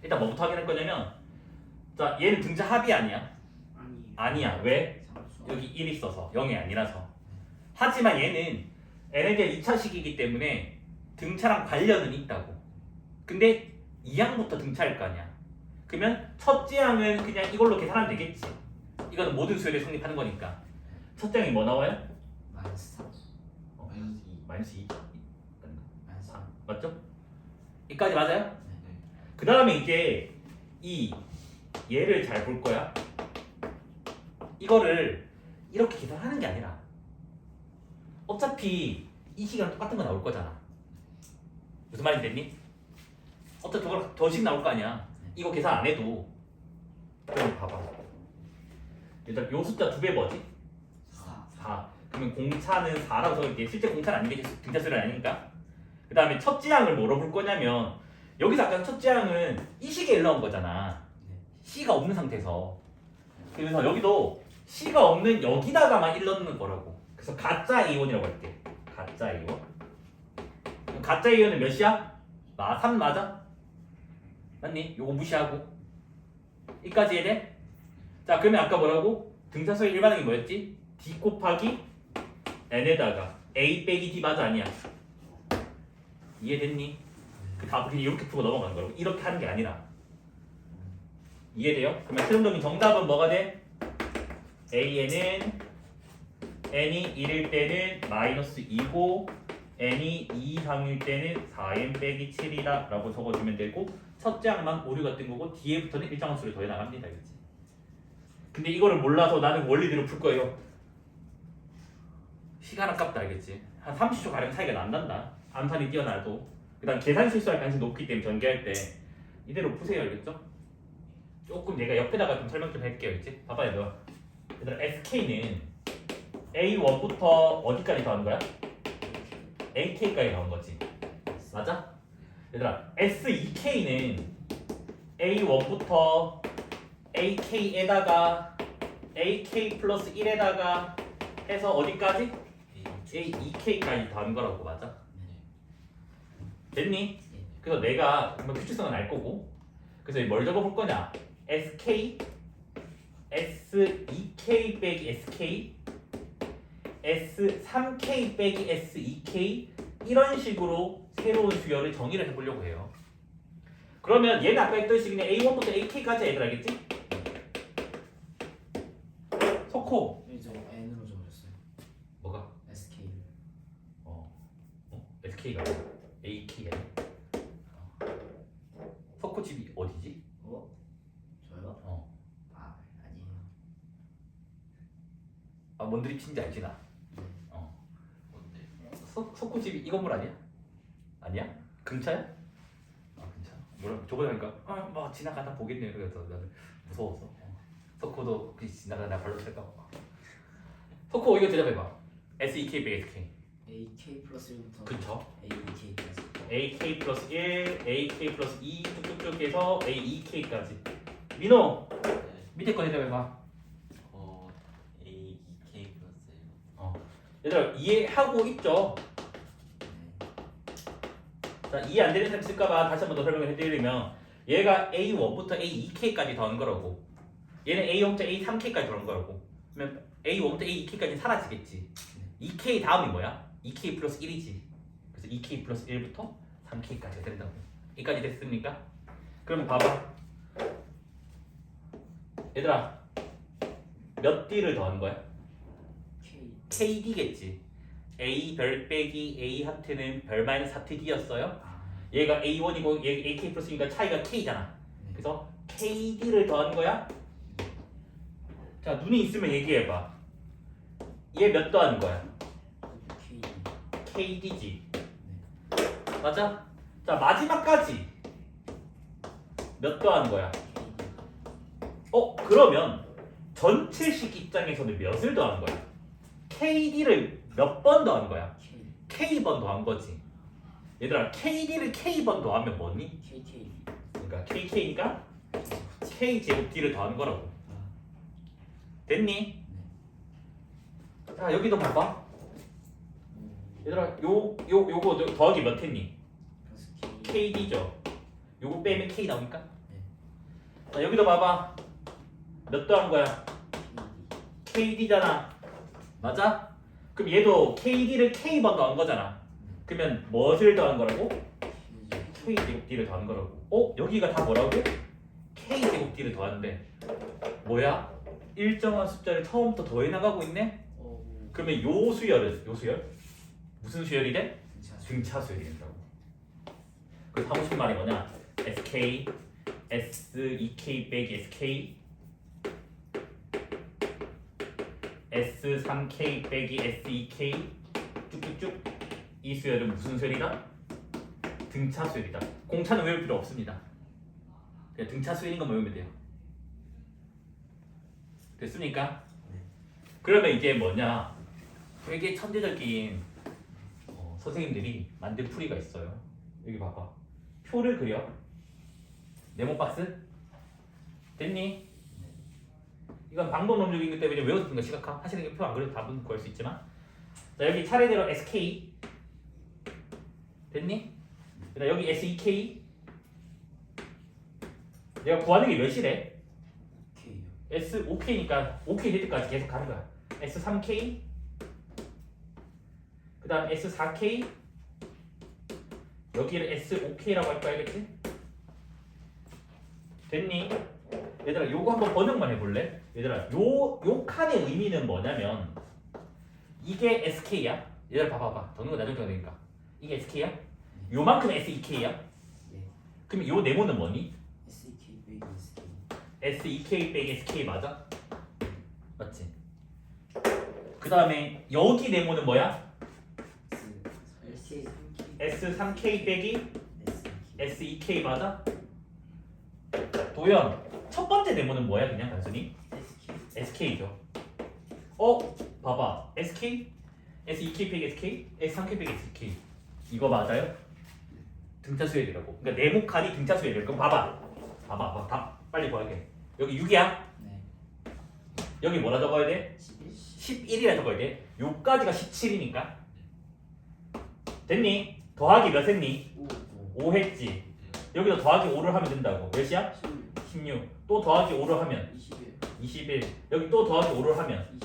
일단 뭐부터 확인할 거냐면 자 얘는 등차 합이 아니야. 아니에요. 아니야. 왜? 상수. 여기 1이 있어서 0이 아니라서. 하지만 얘는 n에 대한 2차식이기 때문에 등차랑 관련은 있다고. 근데 2항부터 등차일 거 아니야. 그러면 첫째 항은 그냥 이걸로 계산하면 되겠지. 이거는 모든 수열에 성립하는 거니까. 첫째 항이 뭐 나와요? 마이너스 3. 마이너스 2. 마이너스 3. 맞죠? 이까지 맞아요? 네. 그 다음에 이제 이 얘를 잘 볼 거야. 이거를 이렇게 계산하는 게 아니라 어차피 이 시간 똑같은 거 나올 거잖아. 무슨 말인지 됐니? 어차피 저거 더식 나올 거 아니야. 이거 계산 안 해도. 그럼 봐봐. 일단 요 숫자 2배 뭐지? 4. 4. 그러면 공차는 4라고 적을게. 실제 공차는 아니겠지. 등차수는 아니니까. 그 다음에 첫째 항을 뭐로 볼 거냐면 여기서 아까 첫째 항은 이 식에 일러온 거잖아. 네. C가 없는 상태에서. 그래서 여기도 C가 없는 여기다가만 일러놓는 거라고. 그래서 가짜 A1이라고 할게. 가짜 A1. 그럼 가짜 A1은 몇이야? 3 맞아? 맞니? 요거 무시하고. 이까지 이해돼? 자 그러면 아까 뭐라고? 등차수의 일반항이 뭐였지? D 곱하기 N에다가 A 빼기 D 맞아 아니야? 이해됐니? 그 답을 그냥 이렇게 풀고 넘어가는 거라고. 이렇게 하는 게 아니라. 이해돼요? 그러면 최종적인 정답은 뭐가 돼? AN은 N이 1일 때는 마이너스 2고 n이 2 이상일 때는 4n 빼기 7이다 라고 적어주면 되고 첫째 항만 오류가 뜬 거고 뒤에부터는 일정한 수를 더해 나갑니다. 알겠지? 근데 이거를 몰라서 나는 원리대로 풀 거예요. 시간 아깝다. 알겠지? 한 30초 가량 차이가 난단다. 암산이 뛰어나도 그 다음 계산 실수할 가능성이 높기 때문에 전개할 때 이대로 푸세요. 알겠죠? 조금 얘가 옆에다가 좀 설명 좀 할게요. 알겠지? 봐봐 얘들아. 얘들아 SK는 A1부터 어디까지 더하는 거야? AK까지 더한 거지. 맞아? 얘들아 S2K는 A1부터 AK에다가 AK 플러스 1에다가 해서 어디까지? A2K까지 더한 거라고. 맞아? 됐니? 그래서 내가 뭐 규칙성은 알 거고 그래서 뭘 적어볼 거냐? SK S2K 빼기 SK S3K 빼기 S2K 이런 식으로 새로운 수열을 정의를 해보려고 해요. 그러면 얘는 아까 했듯이 그냥 A1부터 AK까지 애들 알겠지? 석호 이제 N으로 적어줬어요. 뭐가? SK를. SK가 AK야. 석호 집이 어디지? 저요? 아니에요. 뭔 드립친지 알지 나? 뭔데? 석호 집이 이 건물 아니야? 아니야? 근처야? 근처. 뭐라 저번에 하니까 뭐 지나가다 보겠네. 그래서 나는 무서워서. 석호도 혹시 지나가다 발로 찰까 봐. 석호 이거 대답해봐. SEK 빼기 SK. AK 플러스 1부터 그쵸? AK까지. AK 플러스 1, AK 플러스 2 쭉쭉쭉 해서 AEK까지. 민호 밑에 거 대답해봐. A, 2K 플러스 1. 얘들아 이해하고 있죠? 자, 이해 안 되는 사람 있을까봐 다시 한 번 더 설명을 해드리면 얘가 A1부터 A2K까지 더한 거라고 얘는 A1부터 A3K까지 더한 거라고 그러면 A1부터 A2K까지 사라지겠지 2K 다음이 뭐야? 2K 플러스 1이지 그래서 2K 플러스 1부터 3K까지가 된다고 여기까지 됐습니까? 그럼 봐봐 얘들아 몇 D를 더한 거야? K. KD겠지 A 별 빼기 A 하트는 별 마이너스 하트 D였어요 얘가 A1이고 얘 AK 플러스니까 차이가 K잖아. 그래서 KD를 더한 거야. 자 눈이 있으면 얘기해봐. 얘 몇 더한 거야? K. KD지. 맞아? 자 마지막까지 몇 더한 거야? 그러면 전체식 입장에서는 몇을 더한 거야? KD를 몇 번 더한 거야? K. K번 더한 거지. 얘들아 KD를 K번 더하면 뭐니? KK. 그러니까 KK니까 K제곱 D를 더한 거라고. 됐니? 자 여기도 봐봐. 얘들아 요거 더하기 몇 했니? 플러스 K. KD죠. 요거 빼면 K 나오니까. 네. 자 여기도 봐봐. 몇 더한 거야? KD잖아. 맞아? 그럼 얘도 KD를 K번 더한 거잖아. 그러면 무엇을 더한 거라고? K제곱 D를 더한 거라고. 여기가 다 뭐라고? K제곱 D를 더하는데 뭐야? 일정한 숫자를 처음부터 더해 나가고 있네? 그러면 요 수열은 무슨 수열이 돼? 등차 수열이 된다고. 그래서 하고 싶은 말이 뭐냐? SK S2K 빼기 SK S3K 빼기 S2K 쭉쭉쭉 이 수열은 무슨 수열이다? 등차 수열이다. 공차는 외울 필요 없습니다. 그냥 등차 수열인 것만 외우면 돼요. 됐습니까? 그러면 이제 뭐냐? 되게 천재적인 선생님들이 만든 풀이가 있어요. 여기 봐봐. 표를 그려. 네모 박스. 됐니? 이건 방법 논리이기 때문에 외워두는 거 시각화. 사실은 표 안 그려도 답은 구할 수 있지만. 자 여기 차례대로 SK. 됐니? 그다음 여기 S2K. 내가 구하는 게 몇이래? K요. S5K니까 5K 될 때까지 계속 가는 거야. S3K. 그 다음 S4K. 여기를 S5K라고 할 거야, 알겠지? 됐니? 얘들아, 요거 한번 번역만 해볼래? 얘들아, 요 칸의 의미는 뭐냐면 이게 SK야. 얘들아, 봐봐봐. 더는 거 나중에 적어야 되니까. 이게 SK야? 요만큼 SEK야? 네. 그럼 요 네모는 뭐니? SEK 빼기 SK. SEK 빼기 SK 맞아? 맞지? 그 다음에 여기 네모는 뭐야? S3K 빼기 SEK 맞아? 도현 첫 번째 네모는 뭐야 그냥 단순히? SK죠. 봐봐 SK? SEK 빼기 SK? S3K 빼기 SK 이거 맞아요? 등차 수열이라고. 그러니까 네모 칸이 등차 수열이라고. 그럼 봐봐 다 빨리 봐야게. 여기 6이야? 네. 여기 뭐라 적어야 돼? 11. 11이라 적어야 돼. 요까지가 17이니까 됐니? 더하기 몇 했니? 5. 5 했지. 여기서 더하기 5를 하면 된다고. 몇이야? 16. 또 더하기 5를 하면 21. 21. 여기 또 더하기 5를 하면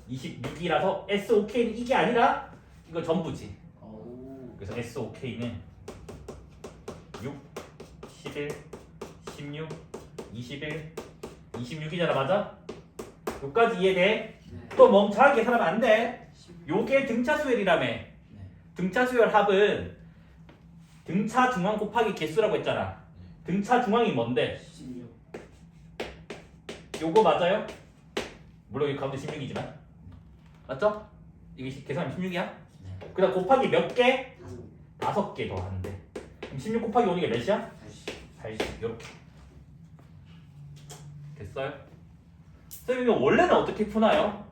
26. 26이라서 SOK는 이게 아니라 이거 전부지. 오. 그래서 SOK는 6, 11, 16, 21, 26이잖아 맞아? 요까지 이해돼? 네. 또 멍청하게 계산하면 안 돼. 16. 요게 등차 수열이라며. 네. 등차 수열 합은 등차 중앙 곱하기 개수라고 했잖아. 등차 중앙이 뭔데? 16. 요거 맞아요? 물론 여기 가운데 16이지만 맞죠? 이게 계산하면 16이야? 네. 그 다음 곱하기 몇 개? 5. 5개 더하는데 그럼 16 곱하기 5는 게 몇이야? 80. 80 이렇게 됐어요? 선생님이 원래는 어떻게 푸나요?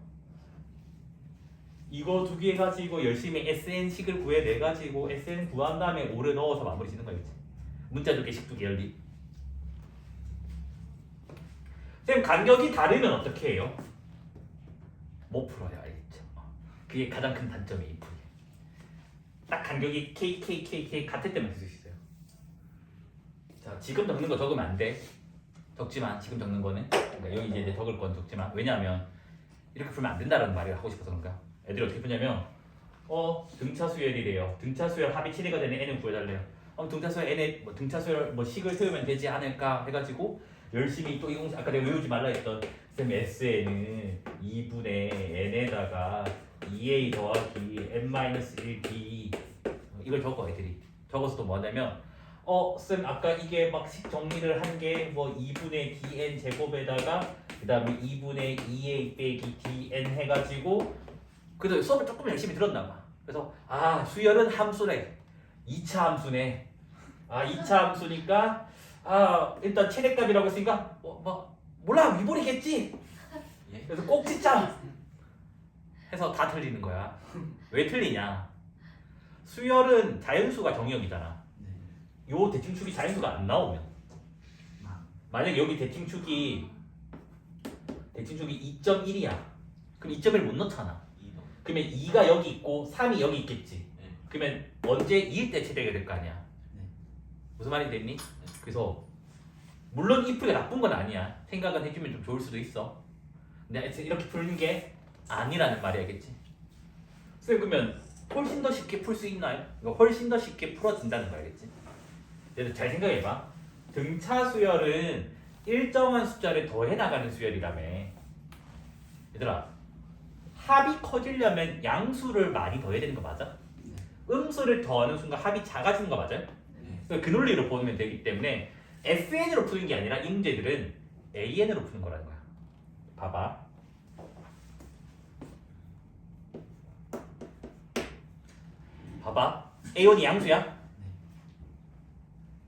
이거 두 개 가지고 열심히 SN식을 구해내가지고 SN 구한 다음에 5를 넣어서 마무리 짓는 거겠지. 문자 두 개씩 두 개 열리. 선생님 간격이 다르면 어떻게 해요? 못 풀어요 알겠죠? 그게 가장 큰 단점이 이 풀이. 딱 간격이 K 같을 때만 쓸 수 있어요. 자 지금 적는 거 적으면 안 돼. 적지만 지금 적는 거는 그러니까 여기 이제 적을 건 적지만 왜냐하면 이렇게 풀면 안 된다는 말을 하고 싶어서 그런가. 애들이 어떻게 푸냐면 등차 수열이래요. 등차 수열 합이 7이가 되는 n을 구해달래요. 등차 수열 n에 등차 수열 식을 세우면 되지 않을까 해가지고 열심히 또 이 공식 아까 내가 외우지 말라 했던 쌤 SN은 2분의 n에다가 2a 더하기 n-1b 이걸 적어 애들이. 적어서 또 뭐하냐면 쌤 아까 이게 막 식 정리를 한 게 뭐 2분의 dn 제곱에다가 그 다음에 2분의 2a 빼기 dn 해가지고 그래도 수업을 조금 열심히 들었나 봐. 그래서 수열은 함수래. 2차 함수네. 2차 함수니까 일단 최대값이라고 했으니까 몰라 위볼이겠지. 그래서 꼭짓자 해서 다 틀리는 거야. 왜 틀리냐? 수열은 자연수가 정의역이잖아. 네. 요 대칭축이 자연수가 안 나오면 만약에 여기 대칭축이 2.1이야. 그럼 2.1 못 넣잖아. 그러면 2가 여기 있고 3이 여기 있겠지. 네. 그러면 언제 2일 때 최대가 될 거 아니야. 네. 무슨 말인지 됐니? 그래서 물론 이 풀이가 나쁜 건 아니야. 생각은 해주면 좀 좋을 수도 있어. 근데 이렇게 풀는 게 아니라는 말이야겠지. 선생님 그러면 훨씬 더 쉽게 풀 수 있나요? 이거 훨씬 더 쉽게 풀어진다는 거야겠지. 그래서 잘 생각해봐. 등차 수열은 일정한 숫자를 더해 나가는 수열이라며. 얘들아 합이 커지려면 양수를 많이 더해야 되는 거 맞아? 네. 음수를 더하는 순간 합이 작아지는 거 맞아요? 네. 그 논리로 보면 되기 때문에 SN으로 푸는 게 아니라 이 문제들은 AN으로 푸는 거라는 거야. 봐봐. A1이 양수야?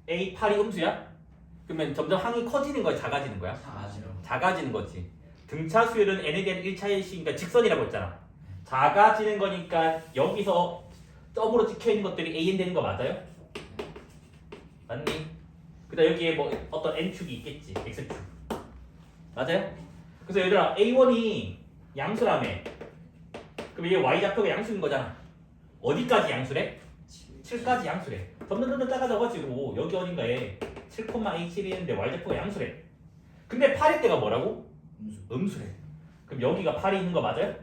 A8이 음수야? 그러면 점점 항이 커지는 거야? 작아지는 거야? 작아지죠. 작아지는 거지. 등차 수열은 n에 대한 1차일식이니까 직선이라고 했잖아. 작아지는 거니까 여기서 점으로 찍혀 있는 것들이 an 되는 거 맞아요? 맞니? 그다음 여기에 뭐 어떤 n축이 있겠지. x축. 맞아요? 그래서 얘들아 a1이 양수라며. 그럼 얘 y좌표가 양수인 거잖아. 어디까지 양수래? 7까지 양수래. 점점 작아져가지고 여기 어딘가에 7,a7이 있는데 y좌표가 양수래. 근데 8일 때가 뭐라고? 음수래. 그럼 여기가 8이 있는 거 맞아요?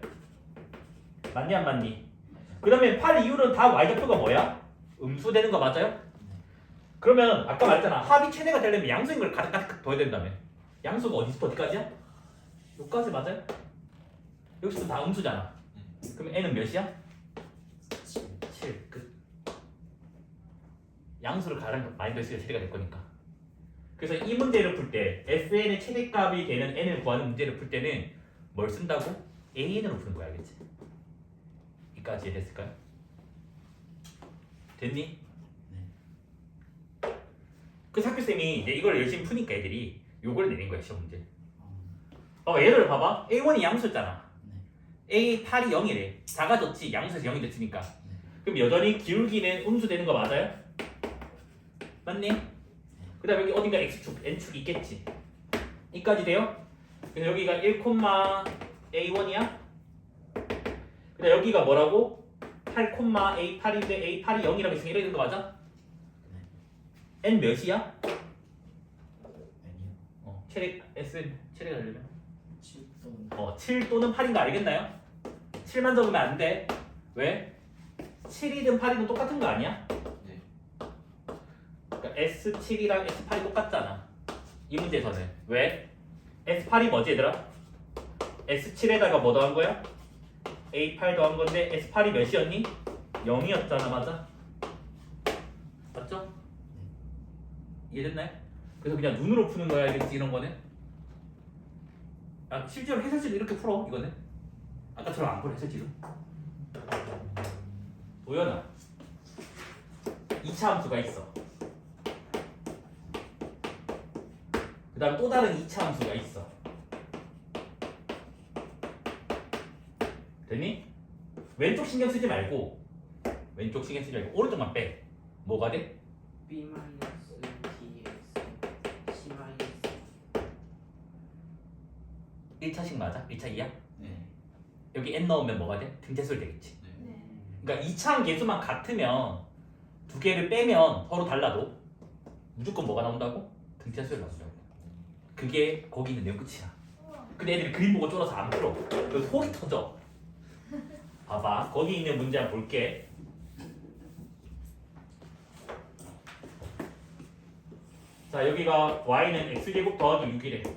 맞니 안 맞니? 그러면 8 이후로는 다 y좌표가 뭐야? 음수 되는 거 맞아요? 그러면 아까 말했잖아. 합이 최대가 되려면 양수인 걸 가득 더해야 된다며. 양수가 어디서 어디까지야? 여기까지 맞아요? 여기서 다 음수잖아. 그럼 n은 몇이야? 7 끝. 양수를 가장 많이 더했으니까 최대가 될 거니까. 그래서 이 문제를 풀 때 SN의 최대값이 되는 n을 구하는 문제를 풀 때는 뭘 쓴다고? AN으로 푸는 거야, 알겠지? 이까지 됐을까요? 됐니? 그 학교쌤이 이제 이걸 열심히 푸니까 애들이 요걸 내는 거야, 시험 문제. 얘를 봐봐. A1이 양수였잖아. A8이 0이래. 작아졌지. 양수에서 0이 됐으니까. 그럼 여전히 기울기는 음수 되는 거 맞아요? 맞니? 그 다음에 여기 어딘가 X축, N축이 있겠지. 이까지 돼요? 그래서 여기가 1, A1이야? 그 다음 여기가 뭐라고? 8, A8인데 A8이 0이라고 했으니까 이렇게 되는 거 맞아? N 몇이야? 최대 S 최대가 되려면 7 또는 8인 거 알겠나요? 7만 적으면 안 돼. 왜? 7이든 8이든 똑같은 거 아니야? 네. 그러니까 S7이랑 S8이 똑같잖아. 이 문제에서는. 왜? S8이 뭐지 얘들아? S7에다가 뭐 더한 거야? A8 더한 건데 S8이 몇이었니? 0이었잖아, 맞아? 맞죠? 이해됐나요? 그래서 그냥 눈으로 푸는 거야, 알겠지? 이런 거는. 실제로 해설지도 이렇게 풀어, 이거는. 아까처럼 안 풀어, 해설지도. 도연아, 2차 함수가 있어. 그 다음 또 다른 2차 함수가 있어. 됐니? 왼쪽 신경 쓰지 말고 오른쪽만 빼. 뭐가 돼? B 마이너스 dx C 마이너스 1차식 맞아? 1차 2야? 네. 여기 n 넣으면 뭐가 돼? 등차수열 되겠지. 네. 그러니까 2차항 개수만 같으면 두 개를 빼면 서로 달라도 무조건 뭐가 나온다고? 등차수열 나온다고. 그게 거기 있는 내용 끝이야. 근데 애들이 그림 보고 쫄아서 안 풀어. 그래서 속이 터져. 봐봐, 거기 있는 문제 한번 볼게. 자, 여기가 y는 x제곱 더하기 6이래.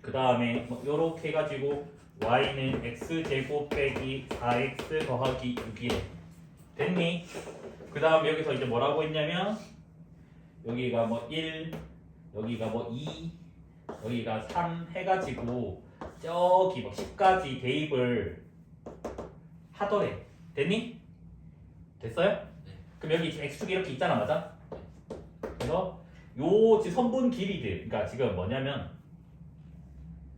그 다음에 뭐 요렇게 해가지고 y는 x제곱 빼기 4x 더하기 6이래. 됐니? 그 다음 여기서 이제 뭐라고 했냐면 여기가 뭐 1, 여기가 뭐 2, 여기가 3 해가지고 저기 뭐 10까지 대입을 하더래. 됐니? 됐어요? 네. 그럼 여기 지금 x축이 이렇게 있잖아, 맞아? 그래서 요 지금 선분 길이들, 그러니까 지금 뭐냐면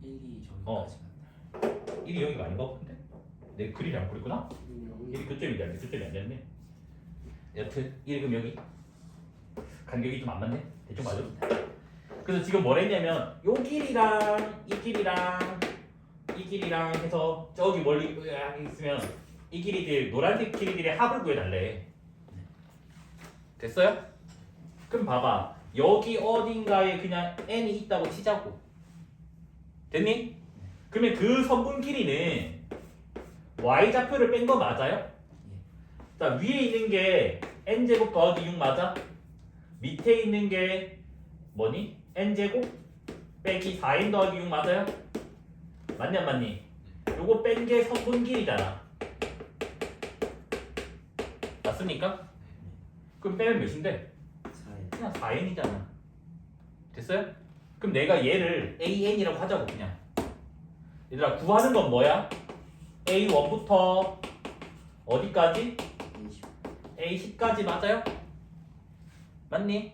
1이 어. 저기까지 1이 여기가 아닌가 본데? 내 그림이 안 그렸구나? 1이 그점이 되는데 그점이 안 되는데. 여튼 1이 그럼 여기 간격이 좀 안 맞네? 대충 맞아? 그래서 지금 뭘 했냐면 요 길이랑 이 길이랑 이 길이랑 해서 저기 멀리 있으면 이 길이들 노란색 길이들의 합을 구해달래. 됐어요? 그럼 봐봐, 여기 어딘가에 그냥 n이 있다고 치자고. 됐니? 그러면 그 선분 길이는 y좌표를 뺀 거 맞아요? 자, 위에 있는 게 n제곱 더하기 6 맞아? 밑에 있는 게 뭐니? n제곱 빼기 4n 더하기 6 맞아요? 맞냐 안 맞니? 요거 뺀 게 선분 길이잖아. 맞습니까? 그럼 빼면 몇인데? 4에 그냥 4n이잖아. 됐어요? 그럼 내가 얘를 an이라고 하자고. 그냥 얘들아, 구하는 건 뭐야? a1부터 어디까지? a10까지 맞아요? 맞니?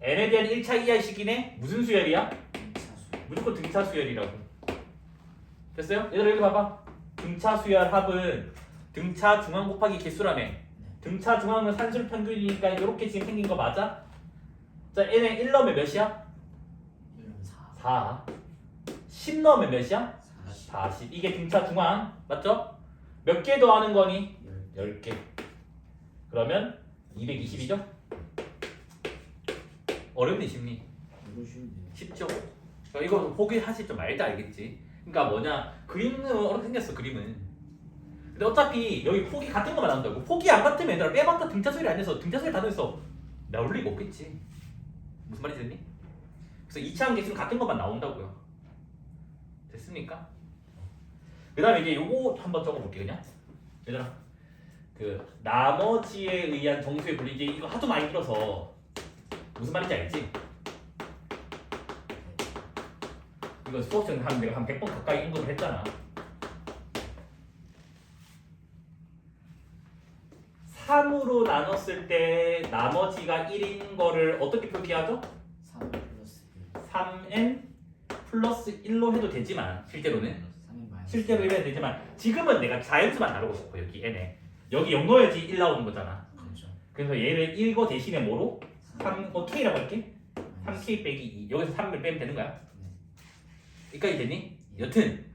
n에 대한 1차 이하 식이네? 무슨 수열이야? 무조건 등차 수열이라고. 됐어요? 얘들아 여기 봐봐. 등차 수열 합은 등차 중앙 곱하기 개수라며. 등차 중앙은 산술 평균이니까 이렇게 지금 생긴 거 맞아? 자, n에 1 넣으면 몇이야? 4. 10 넣으면 몇이야? 40. 이게 등차 중앙 맞죠? 몇 개 더하는 거니? 10개. 그러면 220이죠? 어렵니 쉽니? 쉽죠? 그러니까 이거 포기하실 줄 말자, 알겠지? 그러니까 뭐냐, 그림은 어렵게 생겼어. 그림은. 근데 어차피 여기 폭이 같은 것만 나온다고. 폭이 안 같으면 얘들아 빼봤자 등차수열이 안 돼서 등차수열 다 돼서 나올 리가 없겠지. 무슨 말인지 됐니? 그래서 2차항 개수는 같은 것만 나온다고요. 됐습니까? 그 다음에 이제 요거 한번 적어볼게. 그냥 얘들아, 그 나머지에 의한 정수의 분리지 이거 하도 많이 들어서 무슨 말인지 알지? 이거 수업 시간에 내가 한 100번 가까이 언급을 했잖아. 3으로 나눴을 때 나머지가 1인 거를 어떻게 표기하죠? 3 플러스 1 3n 플러스 1로 해도 되지만 실제로는 3인 마이너스 실제로 이래야 되지만 지금은 내가 자연수만 다루고 싶어. 여기 n에 여기 0 넣어야지 1 나오는 거잖아. 그렇죠. 그래서 얘를 1거 대신에 뭐로? 3 k라고 할게. 마이너스 3k 빼기 2 여기서 3을 빼면 되는 거야. 네. 여기까지 됐니? 여튼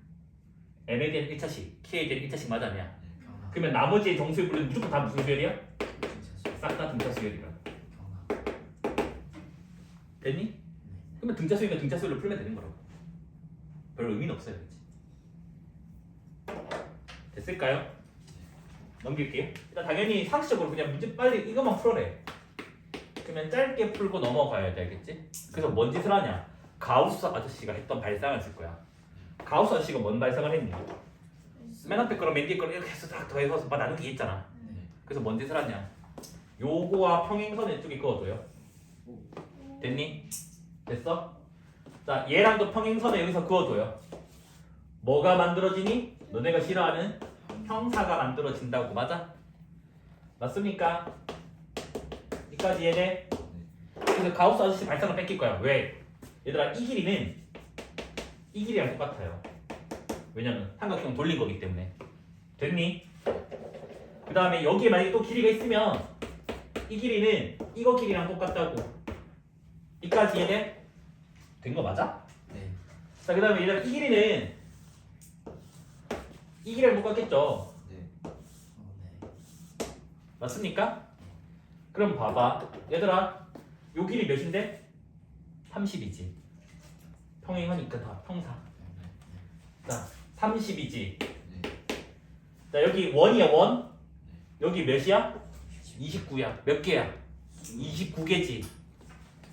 n에 대한 1차식 k에 대한 1차식 맞아 아니야? 경합 그러면 나머지의 정수의 분류는 무조건 다 무슨 수열이야? 등차수 싹 다 등차 수열이야. 경합 됐니? 네. 그러면 등차 수열이면 등차 수열로 풀면 되는 거라고. 별 의미는 없어요. 그치? 됐을까요? 넘길게요. 일단 당연히 상식적으로 그냥 문제 빨리 이것만 풀어내. 그러면 짧게 풀고 넘어가야 돼. 알겠지? 그래서 뭔 짓을 하냐? 가우스 아저씨가 했던 발상을 쓸 거야. 가우스 아저씨가 뭔 발상을 했니? 맨 앞에 거랑 맨 뒤에 거를 이렇게 해서 딱 더해서 막 나누기 했잖아. 네. 그래서 뭔 짓을 하냐? 요거와 평행선 이쪽에 그어줘요. 됐니? 됐어? 자, 얘랑도 평행선을 여기서 그어줘요. 뭐가 만들어지니? 너네가 싫어하는 형사가 만들어진다고. 맞아? 맞습니까? 여기까지 얘네. 그래서 가우스 아저씨 발상을 뺏길 거야. 왜? 얘들아, 이 길이랑 똑같아요. 왜냐면 삼각형 돌린 거기 때문에. 됐니? 그 다음에 여기에 만약에 또 길이가 있으면 이 길이는 이거 길이랑 똑같다고. 이까지 얘네 된 거 맞아? 네. 자, 그 다음에 얘들아, 이 길이는 이 길이랑 똑같겠죠? 네. 맞습니까? 그럼 봐봐. 얘들아, 요 길이 몇인데? 30이지. 평행하니까 다 평사. 자, 30이지. 자, 여기 원이야, 원. 여기 몇이야? 29야. 몇 개야? 29개지.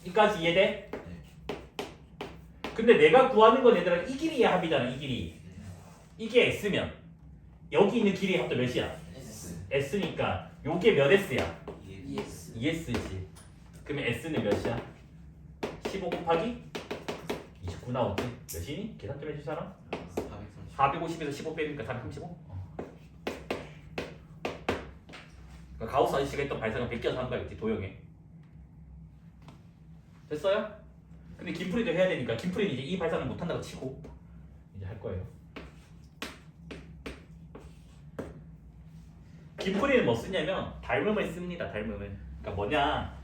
이까지 이해돼? 근데 내가 구하는 건 얘들아 이 길이의 합이잖아. 이 길이. 이게 S면 여기 있는 길이의 합도 몇이야? S S니까 요게 몇 S야? ES 2S지. 그러면 S는 몇이야? 15 곱하기 29 나오지? 몇이니? 계산 좀 해줄 사람? 450에서 15 빼니까 435? 그러니까 가우스 아저씨가 했던 발상을 베껴서 한 거야. 도형에. 됐어요? 근데 김프리도 해야 되니까 김프리는 이제 이 발상을 못한다고 치고 이제 할 거예요. 김프리는 뭐 쓰냐면 닮음을 씁니다. 닮음을. 그러니까 뭐냐?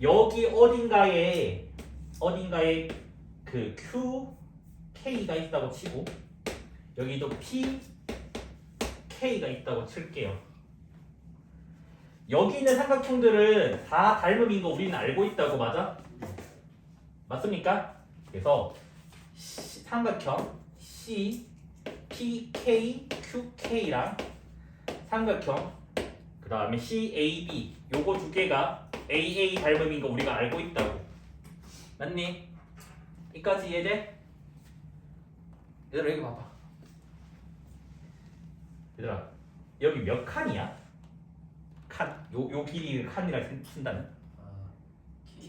여기 어딘가에 그 Q, K가 있다고 치고 여기도 P, K가 있다고 칠게요. 여기 있는 삼각형들은 다 닮음인 거 우리는 알고 있다고. 맞아? 맞습니까? 그래서 삼각형 C, P, K, Q, K랑 삼각형 그 다음에 C, A, B 요거 두 개가 A, A 닮음인 거 우리가 알고 있다고. 맞니? 이까지 이해돼? 얘들아 여기 봐봐. 얘들아 여기 몇 칸이야? 칸. 요 길이를 칸이라 쓴다는?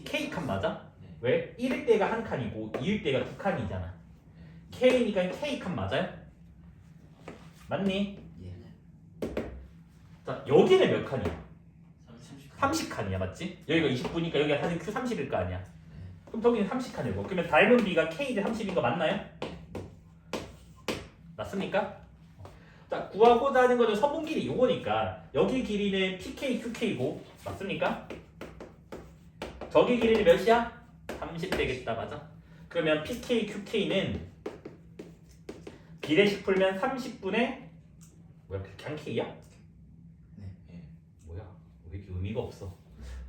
K칸 맞아? 왜? 1일 때가 한 칸이고 2일 때가 두 칸이잖아. K니까 K칸 맞아요? 맞니? 예. 자, 여기는 몇 칸이야? 30칸이야. 맞지? 여기가 29니까 여기가 사실 Q 30일 거 아니야. 그럼 저기는 30칸이고. 그러면 닮은 B가 K 대 30인 거 맞나요? 맞습니까? 자, 구하고자 하는 거는 선분 길이 요거니까 여기 길이는 PK, QK고 맞습니까? 저기 길이는 몇이야? 30 되겠다. 맞아? 그러면 PK, QK는 비례식 풀면 30분의 뭐야? 그냥 K야? 네. 뭐야? 왜 이렇게 의미가 없어?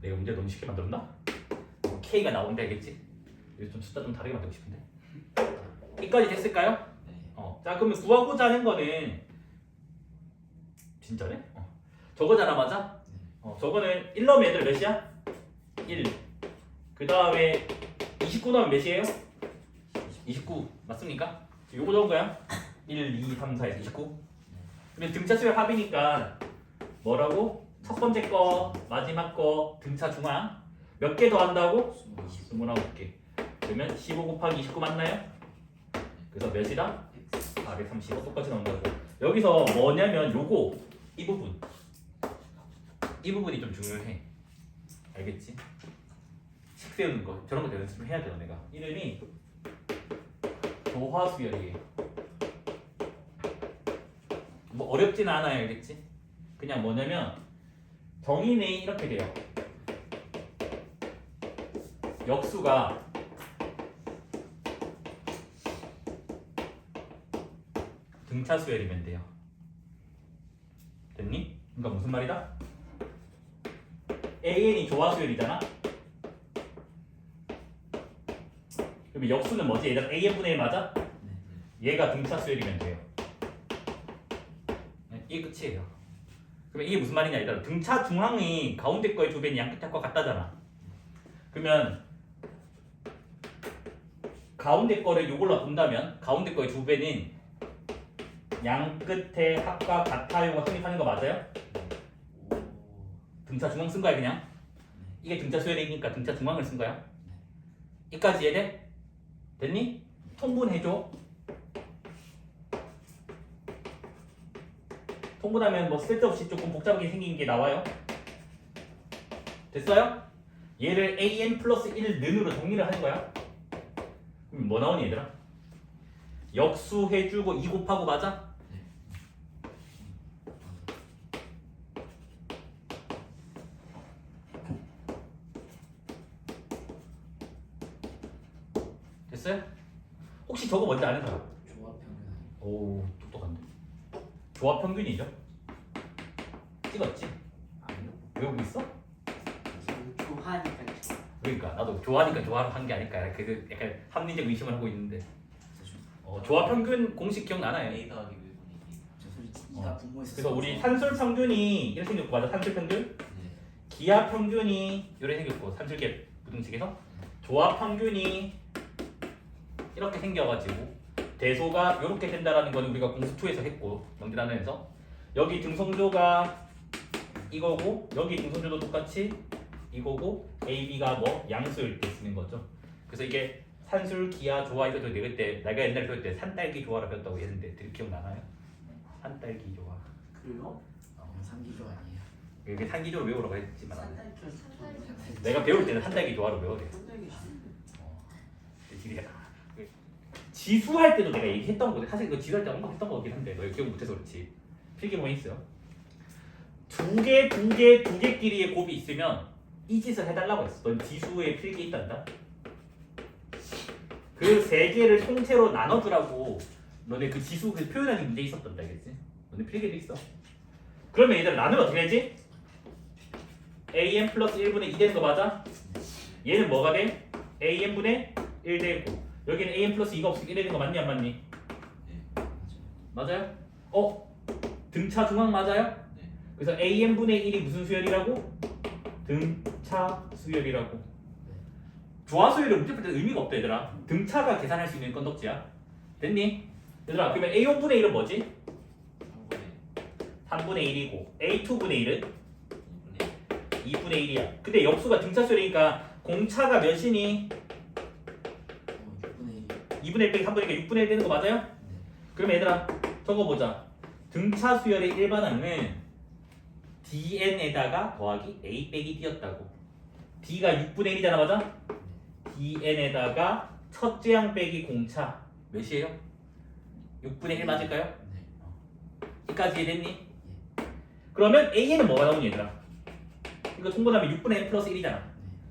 내가 문제 너무 쉽게 만들었나? K가 나오는데 알겠지? 여기 좀 숫자 좀 다르게 만들고 싶은데. 여기까지 됐을까요? 자, 그러면 구하고자 하는 거는 진짜네? 저거잖아. 맞아? 저거는 1 넣으면 얘들 몇이야? 1. 그 다음에 29 넣으면 몇이에요? 29 맞습니까? 요거 적은 거야? 1, 2, 3, 4에서 29. 그러면 등차 수열 합이니까 뭐라고? 첫 번째 거, 마지막 거, 등차 중앙 몇 개 더한다고? 29개. 그러면 15 곱하기 29 맞나요? 그래서 몇이다? 435 똑같이 나온다고. 여기서 뭐냐면 요거 이 부분이 좀 중요해. 알겠지? 식 세우는 거 저런 거 연습을 해야 돼요. 내가 이름이 조화수열이에요. 뭐 어렵지는 않아요. 알겠지? 그냥 뭐냐면 정인이 이렇게 돼요. 역수가 등차 수열이면 돼요. 됐니? 그러니까 무슨 말이다? AN이 조화 수열이잖아. 그럼 역수는 뭐지? 얘가 AN분의 1 맞아? 얘가 등차 수열이면 돼요. 네, 이게 끝이에요. 그러면 이게 무슨 말이냐? 일단 등차 중앙이 가운데 거의 2배니 양 끝에 거 같다잖아. 그러면 가운데 거를 요걸로 본다면 가운데 거의 2배는 양 끝에 합과 같아요가 성립하는 거 맞아요? 등차 중앙 쓴 거야 그냥? 이게 등차 수열이니까 등차 중앙을 쓴 거야? 이까지 이해돼? 됐니? 통분해줘. 통분하면 뭐 쓸데없이 조금 복잡하게 생긴 게 나와요. 됐어요? 얘를 an 플러스 1 는으로 정리를 하는 거야. 그럼 뭐 나오니 얘들아? 역수해주고 2 곱하고 맞아? 됐어요? 혹시 저거 뭔지 아는 사람? 조합 평균 오 똑똑한데. 조합 평균이죠? 찍었지? 아니요? 외우고 있어? 좋아하니까 그러니까 나도 좋아하니까 좋아로 한 게 아닐까. 그 약간 합리적 의심을 하고 있는데. 조합 평균 공식 기억나나요? A 더하기 B분의 2. 저 솔직히 어. 이가 분모에서 그래서 우리 산술 평균이 이렇게 생겼고 맞아? 산술 평균? 네. 기하 평균이 이렇게 생겼고 산술기하 부등식에서 조합 평균이 이렇게 생겨가지고 대소가 이렇게 된다라는 건 우리가 공수2에서 했고 명들하면서 여기 등성조가 이거고 여기 등성조도 똑같이 이거고 AB가 뭐 양수일 때 쓰는 거죠. 그래서 이게 산술, 기하, 조화 이거 저 배울 때 내가 옛날에 배울 때 산딸기 조화를 배웠다고 했는데 들 기억나나요? 산딸기 조화. 그래요? 삼기조 아니에요? 이게 산기조로 외우라고 했지만 산딸기 내가 배울 때는 산딸기 조화로 외워야 돼. 산딸기 지리야. 지수할 때도 내가 얘기했던 거데 사실 그 지수할 때 언급했던 거긴 한데 너 기억 못해서 그렇지. 필기본에 있어요. 두 개끼리의 곱이 있으면 이 짓을 해달라고 했어. 넌 지수에 필기 있단다. 그 세 개를 통째로 나눠주라고 너네 그 지수 그 표현하는 문제 있었단다, 알겠지? 너네 필기도 있어. 그러면 얘들아 나누면 어떻게 되지? an 플러스 1분의 2 되는 거 맞아? 얘는 뭐가 돼? an분의 1 되고 여기는 an 플러스 2가 없으니까 1 되는 거 맞니 안 맞니? 네. 맞아요? 등차 중앙 맞아요? 네. 그래서 an분의 1이 무슨 수열이라고? 등차 수열이라고. 조화 수열이 문제 풀 때 의미가 없다 얘들아. 등차가 계산할 수 있는 건덕지야. 됐니? 얘들아 그러면 a1분의 1은 뭐지? 3분의 1이고 a2분의 1은? 2분의 1이야. 근데 역수가 등차 수열이니까 공차가 몇이니? 6분의 1. 2분의 1 빼기 3분의 1이니까 6분의 1 되는 거 맞아요? 네. 그러면 얘들아 적어보자. 등차 수열의 일반항은 dn에다가 더하기 a 빼기 d였다고. d가 6분의 1이잖아 맞아? dn에다가 첫째 항 빼기 공차 몇이에요? 6분의 1 맞을까요? 네. 여기까지 이해됐니? 그러면 a는 뭐가 나오니 얘들아? 이거 통분하면 6분의 n 플러스 1이잖아.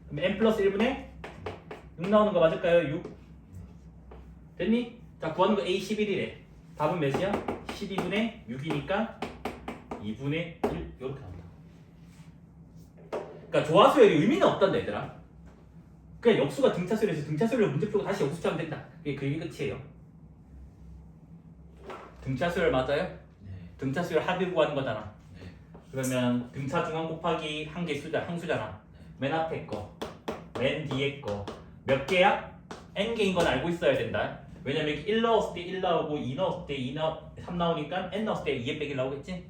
그럼 n 플러스 1분의 6 나오는 거 맞을까요? 6 됐니? 자 구하는 거 a 11이래. 답은 몇이야? 12분의 6이니까 2분의 1 이렇게 나온다. 그러니까 조화수열이 의미는 없단다 얘들아. 그냥 역수가 등차수열에서 등차수열을 문제 풀고 다시 역수 하면 된다. 그게 끝이에요. 등차수열 맞아요? 네. 등차수열 합을 구하는 거잖아. 네. 그러면 등차 중앙 곱하기 항수잖아. 맨 앞에 거, 맨 뒤에 거 몇 개야? n개인 건 알고 있어야 된다. 왜냐면 1 넣었을 때 1 나오고 2 넣었을 때 3 나오니까 n 넣었을 때 2에 빼기 나오겠지?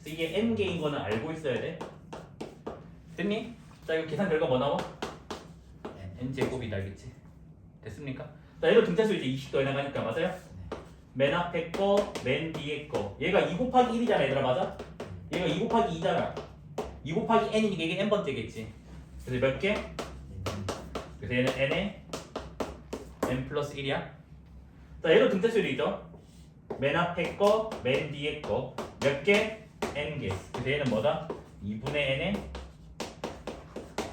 그래서 이게 n개인 거는 알고 있어야 돼. 됐니? 자 이거 계산 결과 뭐 나와? n제곱이다 알겠지? 됐습니까? 자 얘도 등차수 이제 20 더해 나가니까 맞아요? 맨 앞에 거, 맨 뒤에 거. 얘가 2 곱하기 1이잖아 얘들아 맞아? 얘가 2 곱하기 2잖아. 2 곱하기 n이니까 이게 n번째겠지. 그래서 몇 개? 그래서 얘는 n에 n 플러스 1이야. 자 얘도 등차수율이죠. 맨 앞에 거, 맨 뒤에 거. 몇 개? n개. 그래서 얘는 뭐다? 2분의 n에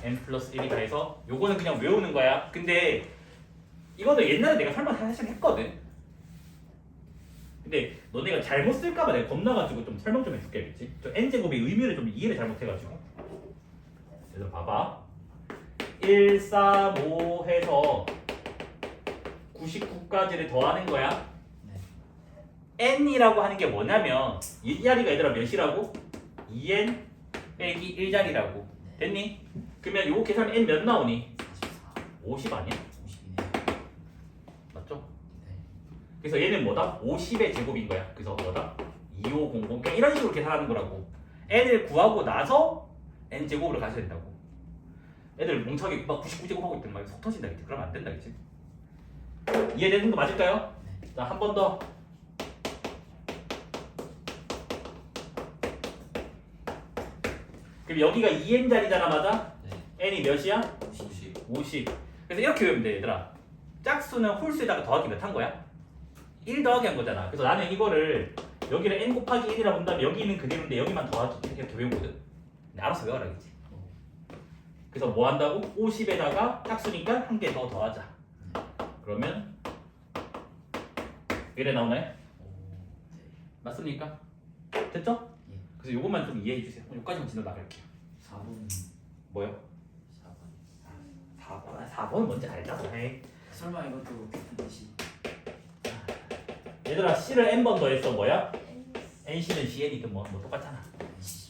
n 플러스 1이다 해서 요거는 그냥 외우는 거야. 근데 이거는 옛날에 내가 설마 사실 했거든. 근데 너네가 잘못 쓸까봐 내가 겁나가지고 좀 설명 좀 해줄게 알겠지? 저 n제곱의 의미를 좀 이해를 잘못해가지고. 얘들아 봐봐. 1, 4, 5 해서 99까지를 더하는 거야. n이라고 하는 게 뭐냐면 이 자리가 얘들아 몇이라고? 2n 빼기 1자리라고. 됐니? 그러면 요거 계산하면 n 몇 나오니? 50 아니야? 50이네요. 맞죠? 네. 그래서 얘는 뭐다? 50의 제곱인 거야. 그래서 뭐다? 2500. 그러니까 이런 식으로 계산하는 거라고. n을 구하고 나서 n 제곱으로 가셔야 된다고. 애들 멍청하게 막 99제곱 하고 있더니 막 속 터진다 그랬지. 그러면 안 된다 그랬지. 이해되는 거 맞을까요? 자, 한 번 더. 그럼 여기가 2n 자리잖아, 맞아? 네. n이 몇이야? 50. 50. 그래서 이렇게 외우면 돼, 얘들아. 짝수는 홀수에다가 더하기 몇 한 거야? 1 더하기 한 거잖아. 그래서 나는 이거를 여기를 n 곱하기 1이라고 본다면 여기는 그대로인데 여기만 더하기 이렇게 외우거든. 근데 알아서 외워라겠지. 그래서 뭐 한다고? 50에다가 짝수니까 한 개 더 더하자. 그러면 이래 나오나요? 맞습니까? 됐죠? 예. 그래서 요것만 좀 이해해 주세요. 여기까지만 지나 나갈게요. 4번. 뭐요? 4번. 4번은 뭔지 알잖아. 에이. 설마 이것도 같은 뜻이? 얘들아 C를 n번 더했어 뭐야? NC는 CN이든 뭐 똑같잖아. 씨.